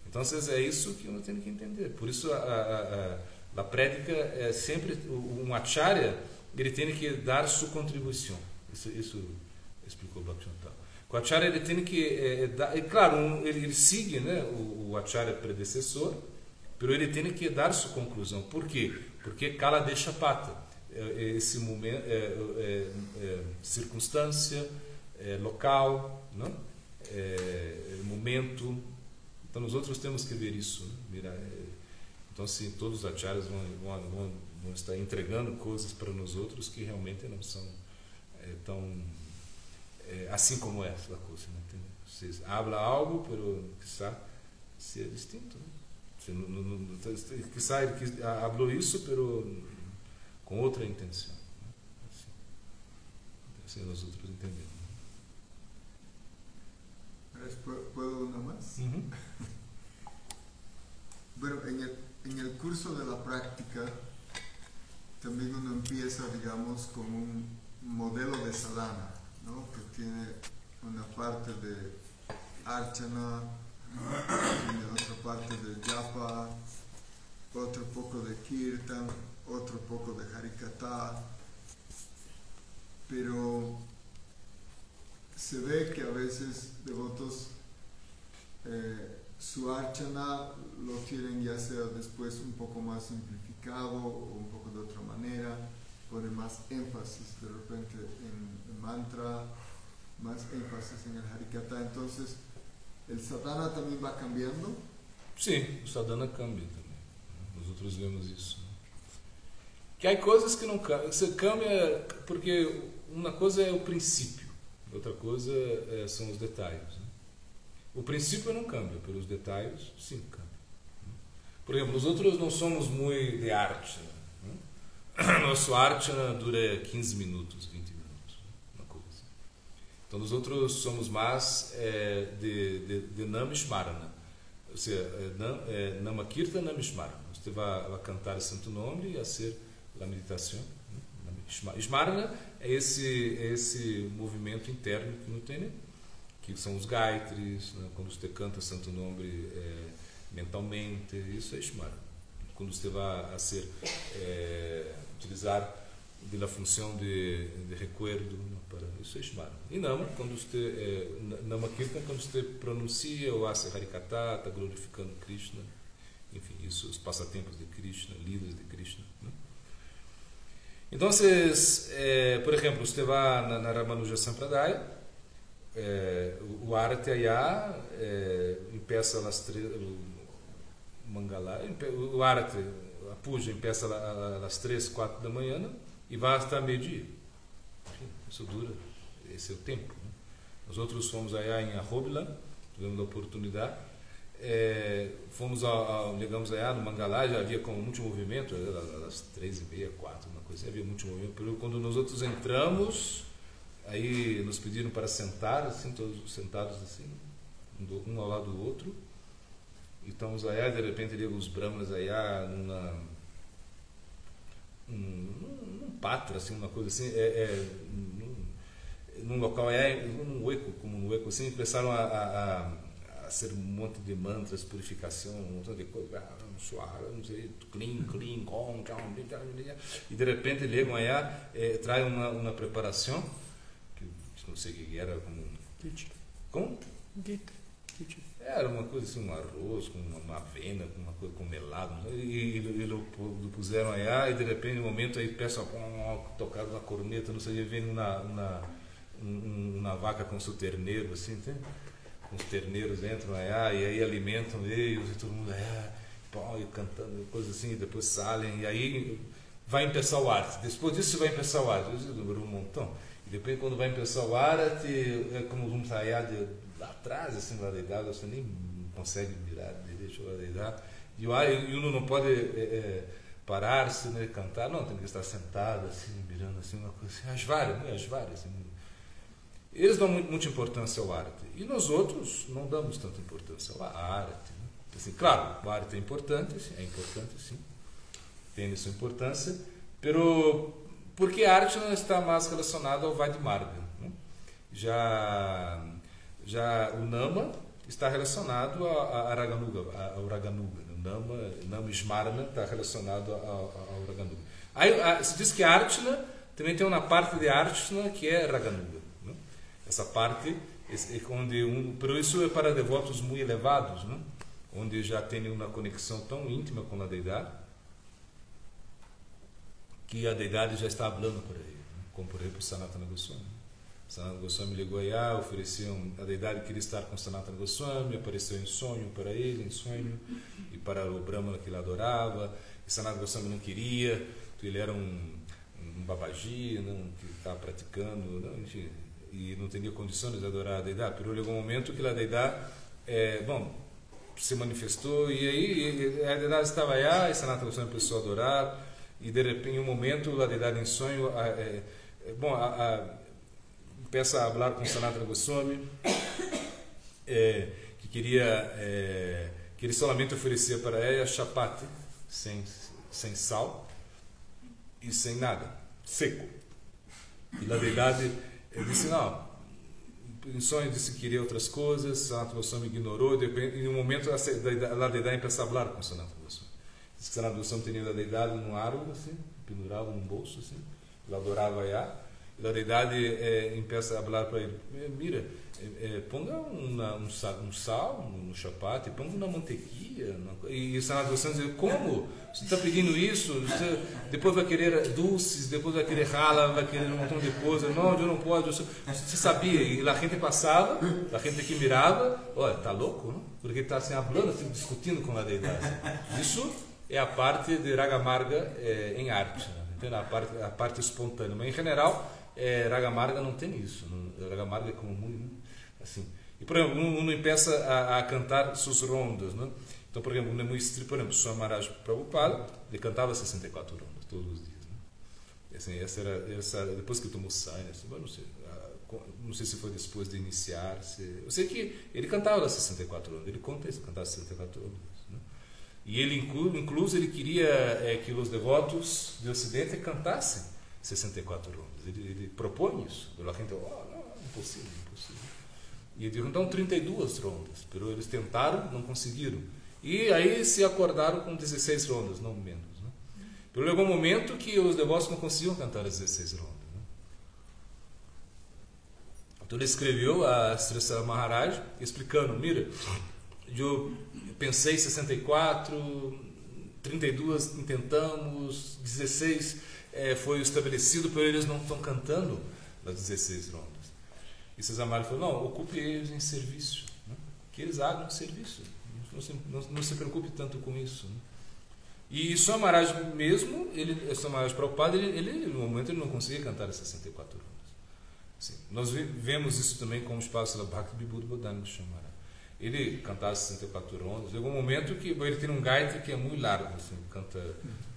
Então, é isso que eu tenho que entender. Por isso a prédica é sempre um acharya, ele tem que dar sua contribuição. Isso explicou Bhaktivinoda Thakur. O acharya ele tem que dar, claro, ele segue, né, o acharya predecessor, mas ele tem que dar sua conclusão. Por quê? Porque kala deixa pata. Esse momento, circunstância, local, não? Momento. Então, nós outros temos que ver isso, né? Então, sim, todos os acharyas vão estar entregando coisas para nós outros que realmente não são tão assim como essa coisa, né? Você habla algo, pero quizá seja distinto, né? Quizá ele falou isso, pero com outra intenção, né? Assim nós outros entendemos. ¿Puedo una más? Uh-huh. Bueno, en el curso de la práctica también uno empieza, digamos, con un modelo de sadhana, ¿no? Que tiene una parte de archana, tiene otra parte de japa, otro poco de kirtan, otro poco de harikata, pero se ve que a veces devotos su archana lo quieren ya sea después un poco más simplificado o un poco de otra manera, pone más énfasis de repente en mantra, más énfasis en el Harikata. Entonces, ¿el sadhana también va cambiando? Sim, o sadhana cambia também. Nós outros vemos isso. Que há coisas que não cambiam. Você cambia porque uma coisa é o princípio, outra coisa são os detalhes. Né? O princípio não cambia, pelos detalhes, sim, cambia. Por exemplo, nós outros não somos muito de arte. Né? Nosso arte dura 15 minutos, 20 minutos, uma coisa assim. Então, nós outros somos mais de Namishmarana. Ou seja, Namakirta Namishmarana. Você vai cantar o santo nome e a ser a meditação. Smarana é esse movimento interno que não tem, né? Que são os gaitris, né? Quando você canta o santo nome mentalmente, isso é Smarana. Quando você vai a ser utilizar a função de recuerdo, para isso é Smarana. E Nama, quando você Namakirtan, quando você pronuncia ou hace Harikata, está glorificando Krishna, enfim, isso, os passatempos de Krishna, lidas de Krishna, né? Então, por exemplo, você vai na Ramanuja Sampradaya, o Arati Ayá empieza às 3, o Mangala, o Arati, a Puja empieza às 3, 4 da manhã e vai até meio-dia. Isso dura, esse é o tempo. Né? Nós outros fomos aí em Ahobila, tivemos a oportunidade. Chegamos aí no Mangalá, já havia com muito movimento, às 3h30, 4, uma coisa, havia muito movimento. Quando nós outros entramos, aí nos pediram para sentar, assim, todos sentados assim, um ao lado do outro. E estamos aí, de repente, ligam os brahmanas aí num patra, assim, uma coisa assim, num local aí, num hueco assim, começaram a ser um monte de mantras, purificação, um monte de coisa, não sei, clean, com, e de repente ligam aí, traz uma preparação, que não sei o que era, como... Como? Era uma coisa assim, um arroz, com uma avena, com uma coisa com melado, e puseram aí, e de repente, no momento, aí peçam tocar na corneta, não sei, vem uma vaca com seu terneiro, assim, tem? Os terneiros entram aí, e aí alimentam eles, e todo mundo aí, e cantando, coisa assim, e depois saem, e aí vai começar o arte. Depois disso vai começar o arte, demorou um montão. E depois, quando vai começar o arte, é como um saia lá atrás, assim, lá deitado, você nem consegue virar, deixa lá deitado. E uno não pode parar-se, né, cantar, não, tem que estar sentado, assim, mirando assim, uma coisa assim, as várias, assim. Eles dão muita importância ao arte. E nós outros não damos tanta importância à arte. Né? Assim, claro, a arte é importante sim. Tem sua importância, porque a arte não está mais relacionada ao Vaidmarga. Né? Já o Nama está relacionado ao Raganuga. O Nama Smarana está relacionado ao Raganuga. Aí se diz que a Archana também tem uma parte de Archana que é Raganuga. Essa parte onde por isso é para devotos muito elevados, né? Onde já tem uma conexão tão íntima com a deidade que a deidade já está falando por aí, né? Como por exemplo Sanatana Goswami. Sanatana Goswami ligou aí, a deidade queria estar com Sanatana Goswami, apareceu em sonho para ele, e para o Brahmana que ele adorava, e Sanatana Goswami não queria, então ele era um babaji, não, que estava praticando, não, enfim, e não tinha condições de adorar a deidade, mas chegou um momento que a deidade se manifestou, e aí a deidade estava aí, e Sanatana Goswami começou a adorar, e de repente, em um momento, a deidade em sonho, começa a falar com Sanatana Goswami, que ele solamente oferecia para ela chapati, sem sal e sem nada, seco. E a deidade disse, não, em sonho disse que queria outras coisas, Sanatana Goswami ignorou, e em um momento a deidade começa a falar com Sanatana Goswami. Disse que Sanatana Goswami tinha a deidade num árvore, assim, pendurado num bolso, assim, ele adorava Yá. a deidade começa a falar para ele: mira, ponga um sal no chapate, ponga uma mantequilla. E o Sanat Goswami diz: como? Você está pedindo isso? Você depois vai querer doces, depois vai querer rala, vai querer um montão de coisas. Não, eu não posso. Você sabia? E a gente passava, a gente aqui mirava: olha, tá louco? Não? Porque está assim, falando, assim, discutindo com a deidade. Isso é a parte de Raga Marga em arte, né? A parte espontânea. Mas em geral, Raga Marga não tem isso. Raga Marga é como muito assim. E por exemplo, uno começa a cantar suas rondas, né? Então, por exemplo, por exemplo, Swami Maharaj Prabhupada, ele cantava 64 rondas todos os dias, né? Assim, essa depois que tomou sanha, assim, não sei se foi depois de iniciar, eu sei que ele cantava as 64 rondas, ele conta isso, cantava 64 rondas, né? E ele incluso ele queria que os devotos do Ocidente cantassem 64 rondas. Ele propõe isso. A gente, não, impossível. E ele dijo: então 32 rondas, mas eles tentaram, não conseguiram. E aí se acordaram com 16 rondas, não menos, né? Pero chegou um momento que os devotos não conseguiam cantar as 16 rondas, né? Então ele escreveu a Sri Maharaj explicando: mira, eu pensei 64, 32 intentamos, 16 foi estabelecido, mas eles não estão cantando as 16 rondas. E César Maharaj falou: não, ocupe eles em serviço, né? Que eles hagam serviço, não se preocupe tanto com isso, né? E Swami Maharaj mesmo, Swami Maharaj Prabhupada, no momento ele não conseguia cantar as 64 rondas. Assim, nós vemos isso também com o espaço da Bhakti Vibhuti Bodhana Goswami Maharaj. Ele cantava 64 rondas. Chegou um momento que ele tem um gaita que é muito largo, assim, canta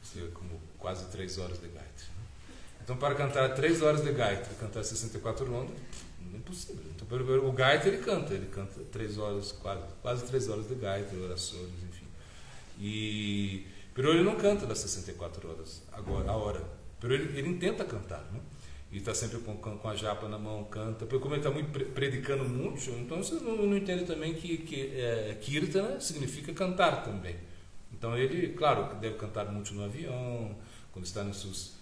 assim, como quase 3 horas de gaita. Então, para cantar 3 horas de gaita e cantar 64 rondas, não é impossível. Então, o gaita ele canta 3 horas, quase 3 horas de gaita, orações, enfim. Pero ele não canta das 64 horas agora, a hora. Pero ele intenta cantar, né? E está sempre com a japa na mão, canta. Porque como ele está muito predicando muito, então você não entende também que Kirtana significa cantar também. Então ele, claro, deve cantar muito no avião, quando está nos seus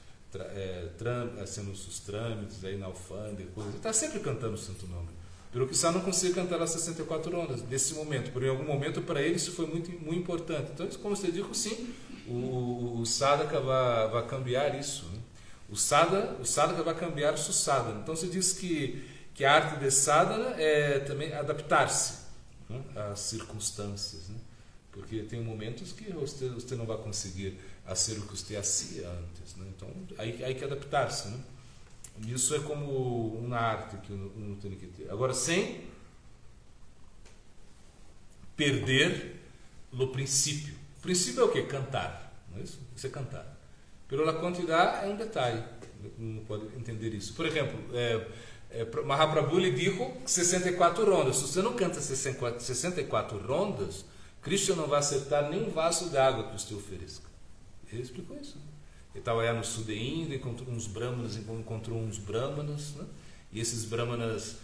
sendo os trâmites aí na alfândega, ele está sempre cantando o Santo Nome. Pelo que não consegue cantar as 64 ondas nesse momento, por em algum momento para ele isso foi muito, muito importante. Então, como você disse, sim, o sadhaka vai cambiar isso, né? O sadhaka vai cambiar o seu sadhana. Então, você diz que a arte de sadhana é também adaptar-se, né, às circunstâncias, né? Porque tem momentos que você não vai conseguir fazer o que você fazia antes, né? Então, aí que adaptar-se, né? Isso é como uma arte que uno tem que ter. Agora, sem perder o princípio. O princípio é o quê? Cantar. Não é isso? Isso é cantar. Pela quantidade é um detalhe. Não pode entender isso. Por exemplo, Mahaprabhu lhe disse 64 rondas. Se você não canta 64 rondas, Krishna não vai acertar nem um vaso de água que você ofereça. Ele explicou isso. Ele estava aí no sul de Índia, encontrou uns brahmanas, né? E esses brahmanas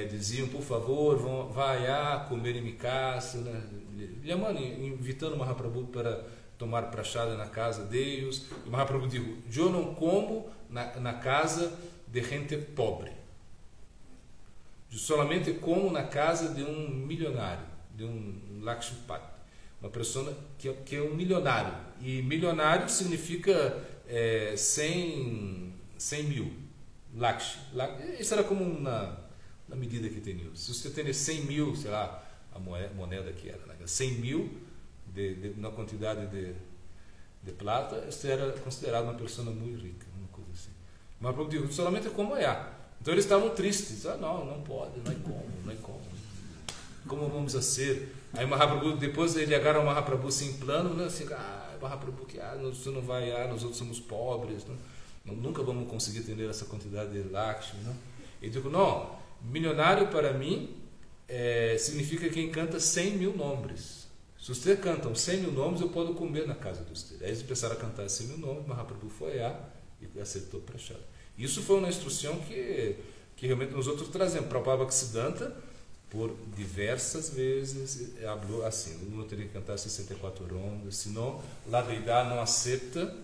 diziam: por favor, vai comer em minha casa, né? Invitando Mahaprabhu para tomar prachada na casa deles. E Mahaprabhu disse: eu não como na casa de gente pobre, eu solamente como na casa de um milionário, de um Lakshmipati, uma pessoa que é um milionário. E milionário significa 100 mil. Laksh. Isso era como na medida que tem. Se você tem 100 mil, sei lá, a moeda que era, né? 100 mil na quantidade de plata, você era considerado uma pessoa muito rica, uma coisa assim. Mas Prabhu disse: solamente como é. Então eles estavam tristes. Não pode, não é como. Como vamos fazer? Aí Mahaprabhu, depois ele agarra o Mahaprabhu sem plano, né? Assim, Mahaprabhu, você não vai, nós outros somos pobres, né? Nunca vamos conseguir atender essa quantidade de Lakshmi, né? Ele disse: não, milionário para mim significa quem canta 100 mil nomes. Se você canta 100 mil nomes, eu posso comer na casa de você. Aí eles começaram a cantar 100 mil nomes, Mahaprabhu foi e acertou para achar. Isso foi uma instrução que realmente nós outros trazemos. Prabhupada Bhaktisiddhanta, por diversas vezes, falou assim: uno teria que cantar 64 rondas, senão a deidade não aceita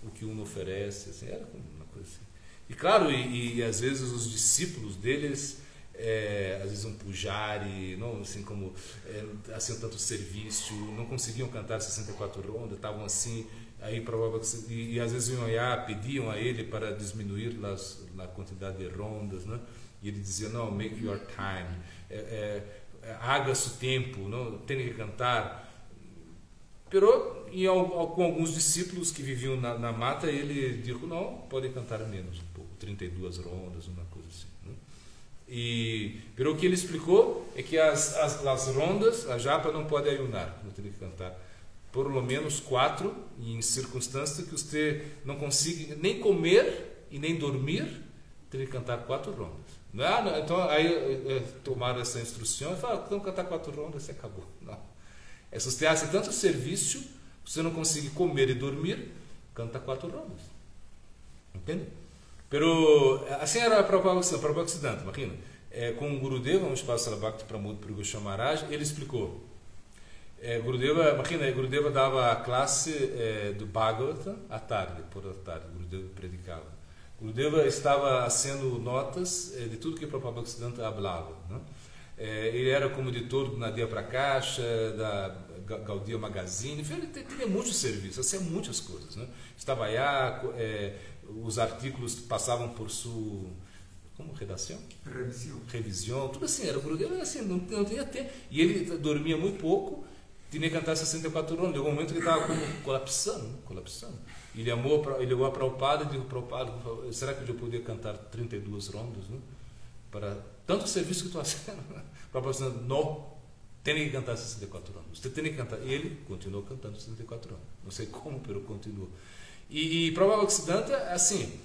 o que uno oferece. Assim, era uma coisa assim. E claro, e às vezes os discípulos deles, às vezes um pujari, não, assim como assim tanto serviço, não conseguiam cantar 64 rondas, estavam assim, aí provavelmente, e às vezes iam olhar, pediam a ele para diminuir a quantidade de rondas, né? E ele dizia, não, make your time, haga-se o tempo, não tem que cantar. Pero, com alguns discípulos que viviam na mata, ele disse, não, pode cantar menos um pouco, 32 rondas, uma coisa assim. Né? Pero o que ele explicou é que as rondas, a japa não pode ayunar, não tem que cantar por lo menos 4, em circunstâncias que você não consiga nem comer e nem dormir, tem que cantar 4 rondas. Não, então, aí tomaram essa instrução e falaram, então cantar 4 rondas e acabou. Não. Se você faz tanto serviço, você não consegue comer e dormir, canta 4 rondas. Entende? Pero, assim era a Prabhupada Ocidente, imagina. Com o Gurudeva, um espaço Bhakti Pramod Puri Goswami Maharaj, ele explicou. Gurudeva dava a classe do Bhagavata à tarde, por a tarde, Gurudeva predicava. Gurudeva estava fazendo notas de tudo que o Prabhupada Ocidente falava, né? Ele era como editor do Nadia Prakasha, da Gaudiya Magazine, ele tinha muitos serviços, fazia muitas coisas, né? Estava aí, os artigos passavam por sua redação? Revisão, tudo assim, era Gurudeva, assim, não tinha tempo. E ele dormia muito pouco, tinha que cantar 64 rondas, chegou um momento que ele estava colapsando. Ele ligou a Prabhupada e disse, Prabhupada, será que eu podia cantar 32 rondas, né? Para tanto serviço que estou fazendo. Prabhupada disse, não, tem que cantar 64 rondas. Você tem que cantar. E ele continuou cantando 64 rondas. Não sei como, mas continuou. E Prabhupada Ocidente, assim,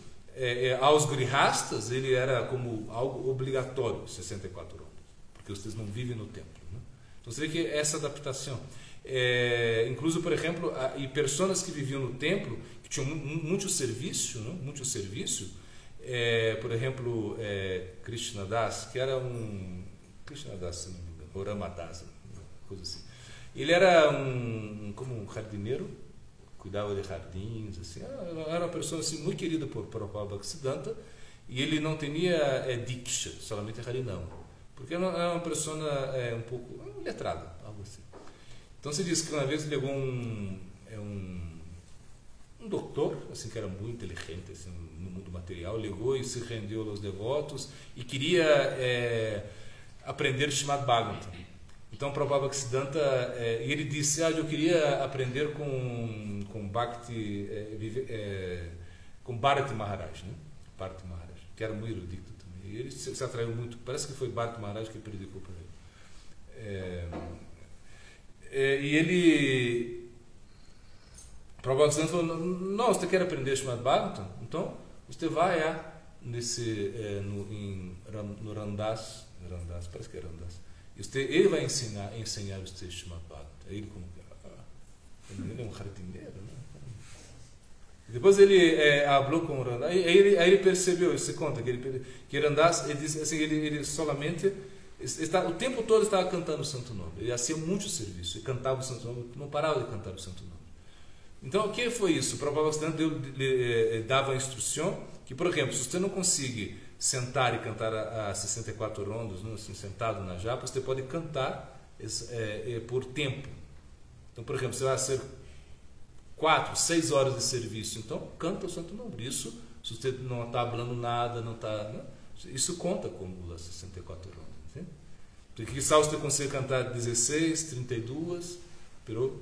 aos grihastas, ele era como algo obrigatório, 64 rondas. Porque vocês não vivem no templo, né? Então, você vê que essa adaptação. Incluso, por exemplo, e pessoas que viviam no templo, que tinham muito serviço, né? Muito serviço, por exemplo, Krishna Das, que era Krishna Das, se não me engano, ou Ramadas, coisa assim. Ele era como um jardineiro, cuidava de jardins, assim, era uma pessoa assim, muito querida por Prabhupada Bhaktisiddhanta, e ele não tinha diksha, somente harinam, porque era uma pessoa um pouco letrada, algo assim. Então se diz que uma vez ele levou um doutor, assim, que era muito inteligente assim, no mundo material, ligou e se rendeu aos devotos e queria aprender Srimad Bhagavatam. Então Prabhupada Bhaktisiddhanta, ele disse, eu queria aprender com Bhakti, com Bharati Maharaj, né? Bharati Maharaj, que era muito erudito também. E ele se atraiu muito, parece que foi Bharati Maharaj que predicou para ele. E ele, Prabhupada Bhaktisiddhanta falou, não, você quer aprender Srimad Bhagavatam? Então, você vai no Ramdas, parece que é Ramdas, ele vai ensinar você Srimad Bhagavatam. Ele como ele é um jardineiro, né? Depois ele falou com o Ramdas, aí ele percebeu, você conta que Ramdas, ele disse assim, ele solamente o tempo todo estava cantando o Santo Nome. Ele fazia muito serviço, ele cantava o Santo Nome, não parava de cantar o Santo Nome. Então, o que foi isso? O Prabhupada Bhaktisiddhanta dava a instrução que, por exemplo, se você não conseguir sentar e cantar a 64 rondas, né, assim, sentado na japa, você pode cantar por tempo. Então, por exemplo, você vai fazer 4, 6 horas de serviço, então canta o Santo Nome. Isso, se você não está falando nada, não está, né, isso conta como as 64 rondas. Né? Porque quizá você consiga cantar 16, 32, pero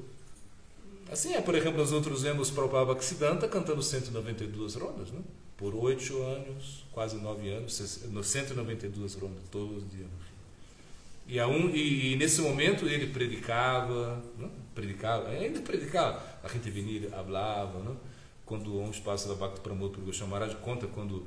assim por exemplo, nós outros vemos Prabhupada Bhaktisiddhanta cantando 192 rondas, né? Por 8 anos, quase 9 anos, 192 rondas todos os dias. E nesse momento ele predicava, né? Ainda predicava. A gente vinha, falava, né? Quando um espaço da Bhakti Pramod Puri Goswami Maharaj conta quando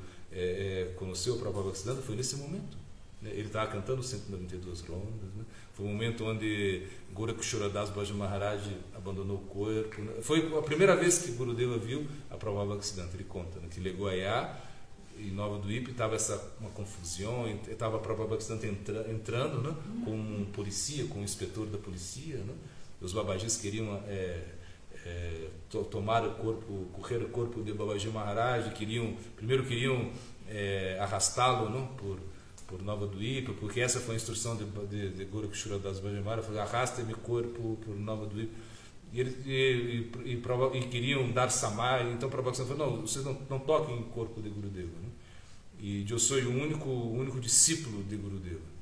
conheceu o Prabhupada Bhaktisiddhanta, foi nesse momento. Ele estava cantando 192 rondas, né? Foi o momento onde Gorakshora Das Bhajan Maharaj abandonou o corpo, né? Foi a primeira vez que Gurudeva viu a Prabhupada Bhaktisiddhanta. Ele conta, né? Que legou a em Nova Duípe, estava uma confusão, estava a Prabhupada Bhaktisiddhanta entrando, né? Com um polícia, com um inspetor da polícia, né? Os babajis queriam tomar o corpo, correr o corpo de Babaji Maharaj, primeiro queriam arrastá-lo, não, por Nova Dwipa, porque essa foi a instrução de Gorakshura Das Babaji Maharaj, arrasta-me corpo por Nova Dwipa. E queriam dar samadhi, então Prabhupada falou, não, vocês não toquem o corpo de Gurudeva, né? E eu sou o único discípulo de Gurudeva.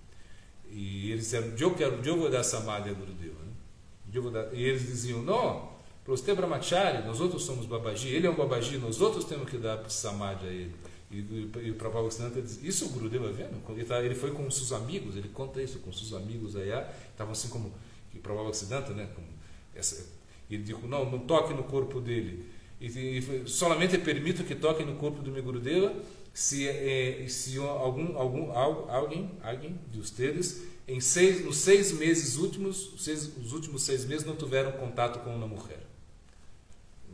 E eles disseram, eu vou dar samadhi a Gurudeva, né? E eles diziam, não, para você Brahmachari, nós outros somos Babaji, ele é um Babaji, nós outros temos que dar samadhi a ele. E o Prabhupada diz, isso o Gurudeva vendo? Ele foi com seus amigos, ele conta isso com seus amigos aí, estavam assim como, que Prabhupada, né, como ele disse, não toque no corpo dele. E solamente permito que toque no corpo do meu Gurudeva se alguém de vocês nos 6 meses últimos, os últimos 6 meses não tiveram contato com uma mulher.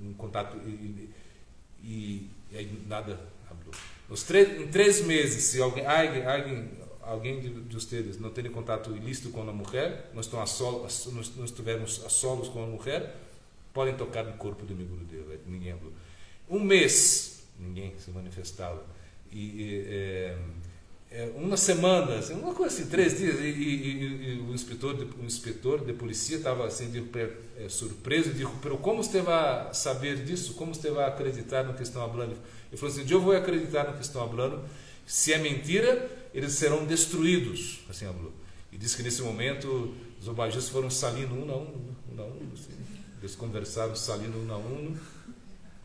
Um contato e aí nada abriu. Em 3 meses, se alguém de vocês não tem contato ilícito com uma mulher, nós estivermos a solos com uma mulher, podem tocar no corpo do meu Gurudeva. Ninguém abriu. 1 mês, ninguém se manifestava. Uma semana, assim, uma coisa assim, 3 dias, e o inspetor de polícia estava assim, surpreso e disse, como você vai saber disso? Como você vai acreditar no que estão falando? Ele falou assim, eu vou acreditar no que estão falando, se é mentira, eles serão destruídos, assim falou. E disse que nesse momento os obajis foram salindo um a um, assim, eles conversavam salindo um a um.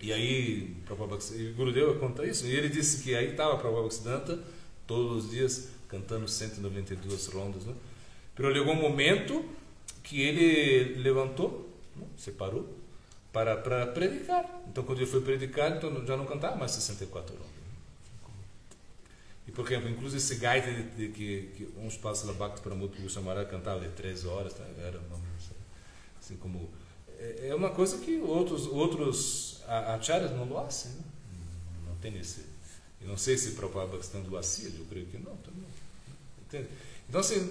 E aí, o Gurudeva conta isso, e ele disse que aí estava Prabhupada todos os dias cantando 192 rondas, né? Mas chegou um momento que ele levantou, né? Se parou para predicar. Então, quando ele foi predicar, então já não cantava mais 64 rondas. E, por exemplo, inclusive esse gaita que uns passos lá Bhakti Pramod Goswami cantava de 3 horas, tá? Era assim como é uma coisa que outros acharyas não lo fazem, né? Não tem esse. Eu não sei se Prabhupada Bhaktivedanta lo fazia, eu creio que não também. Entende? Então, assim,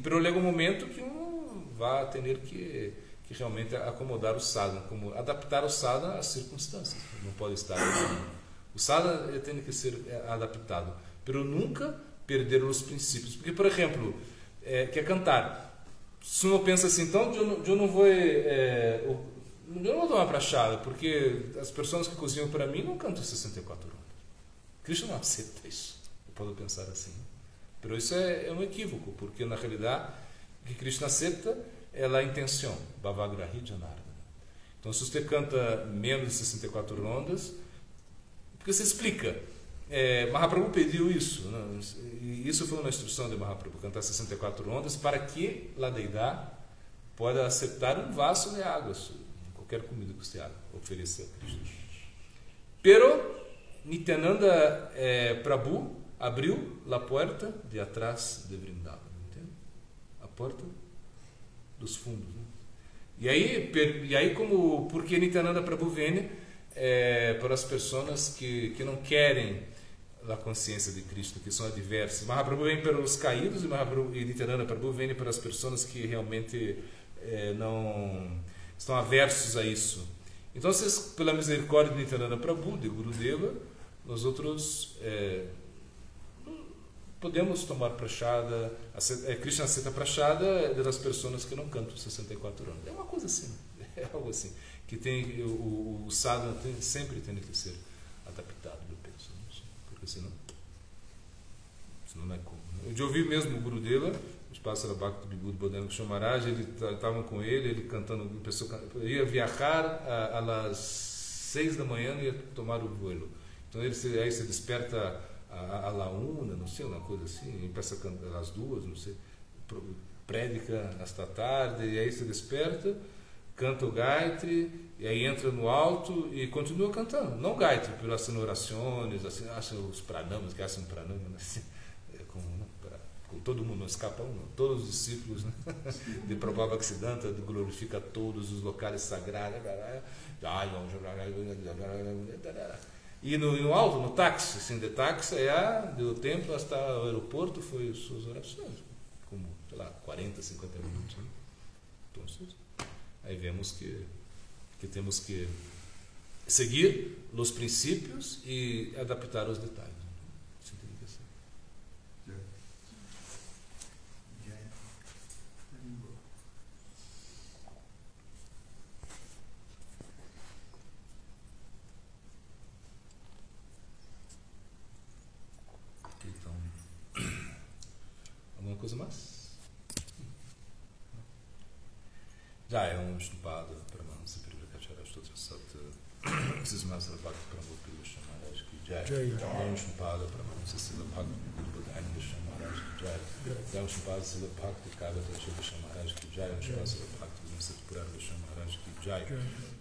pero chega um momento que vai ter que realmente acomodar o sadhana, como adaptar o sadhana às circunstâncias. Não pode estar. O sadhana tem que ser adaptado, mas nunca perder os princípios. Porque, por exemplo, quer cantar. Se uno pensa assim, então eu não vou tomar prachada, porque as pessoas que cozinham para mim não cantam 64 rondas. Krishna não aceita isso. Eu posso pensar assim. Mas isso é um equívoco, porque na realidade o que Krishna aceita é a intenção. Bhavagrahi Janardana. Então, se você canta menos de 64 rondas, porque se explica. Mahaprabhu pediu isso, né? E isso foi uma instrução de Mahaprabhu, cantar 64 rondas para que a deidade possa aceitar um vaso de água, qualquer comida que você ofereça a Krishna. Pero Nityananda Prabhu abriu a porta de atrás de Vrindavan, entende? A porta dos fundos, né? E aí como porque Nityananda Prabhu vem para as pessoas que não querem a consciência de Cristo, que são adversas. Mahaprabhu vem para os caídos e Nityananda Prabhu vem para as pessoas que realmente não estão aversos a isso. Então, pela misericórdia de Nityananda Prabhu, de Gurudeva, nós outros podemos tomar prachada. Krishna aceita prachada das pessoas que não cantam 64 anos. É uma coisa assim, é algo assim, que tem o sadhana sempre tem que ser adaptado, eu penso, porque senão não é como. Eu já ouvi mesmo o Gurudeva, os pássaros Bhakti Vibhuti Bodhana Kshamaraj, ele estavam com ele cantando, ia viajar às 6 da manhã e ia tomar o vuelo. Então aí se desperta a la una, não sei, uma coisa assim, e começa a cantar às 2, não sei, prédica hasta tarde, e aí se desperta, canta o Gayatri, e aí entra no alto e continua cantando. Não Gayatri, pelas orações, assim, os pranamas, que hacem pranamas, assim, com todo mundo, não escapa um, não. Todos os discípulos, né, de Prabhupada Bhaktisiddhanta glorifica todos os locais sagrados, e no alto, no táxi, assim, de táxi, do templo até o aeroporto, foi suas orações, como, sei lá, 40, 50 minutos, né? Então, aí vemos que que temos que seguir os princípios e adaptar os detalhes. Isso tem que ser. Então, alguma coisa mais? Já é um estupado para não se privilegiar as todas as esses mais elevados para o pelo Shamaraj que já é um estupado para não se silabhak do Buddha Shamaraj que já é um estupado silabhak de cada do Shamaraj que já é um estupado silabhak do Satpura do Shamaraj que já é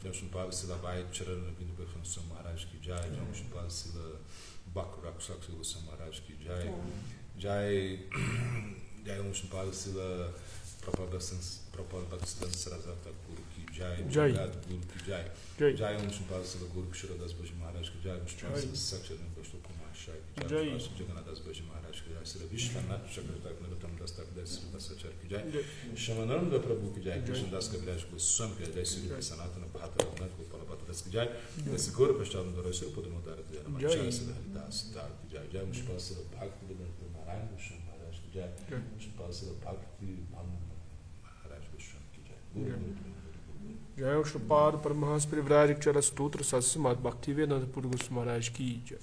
um estupado silabhak Charana Bindu Befan Shamaraj que já é um estupado silabhak Raksak do Shamaraj que já é um estupado silabhak Prabhupada Sarasvata Guru ki Jai, Jagat Guru ki Jai, Jai Om Shambhala Sila Guru Kishora Das Bhaji Maharaj ki Jai, Om Shambhala Sila Sakshara Vashtu Kumar Shai ki Jai, Om Shambhala Jagannath Das Bhaji Maharaj ki Jai, Sila Vishwanath Chakratak Narotam Das Takdas Sila Dasachar ki Jai, Shamananda Prabhu ki Jai, Krishna Das Kaviraj Goswami ki Jai, Sila Sanatana Bhata Raghunath Gopala Bhata Das ki Jai, Desse Guru Pashtavan Dorasya Podamodara Dhyana Manchara Sila Haridas Tar ki Jai, Jai Om Shambhala Sila Bhakti Vedanta Narayan Goswami Maharaj ki Jai, Om Shambhala Sila Bhakti Jai Shripad Paramahans Parivrajik Charastutra Sassimad Bhaktivedanta Puri Goswami Maharaj ki Jai.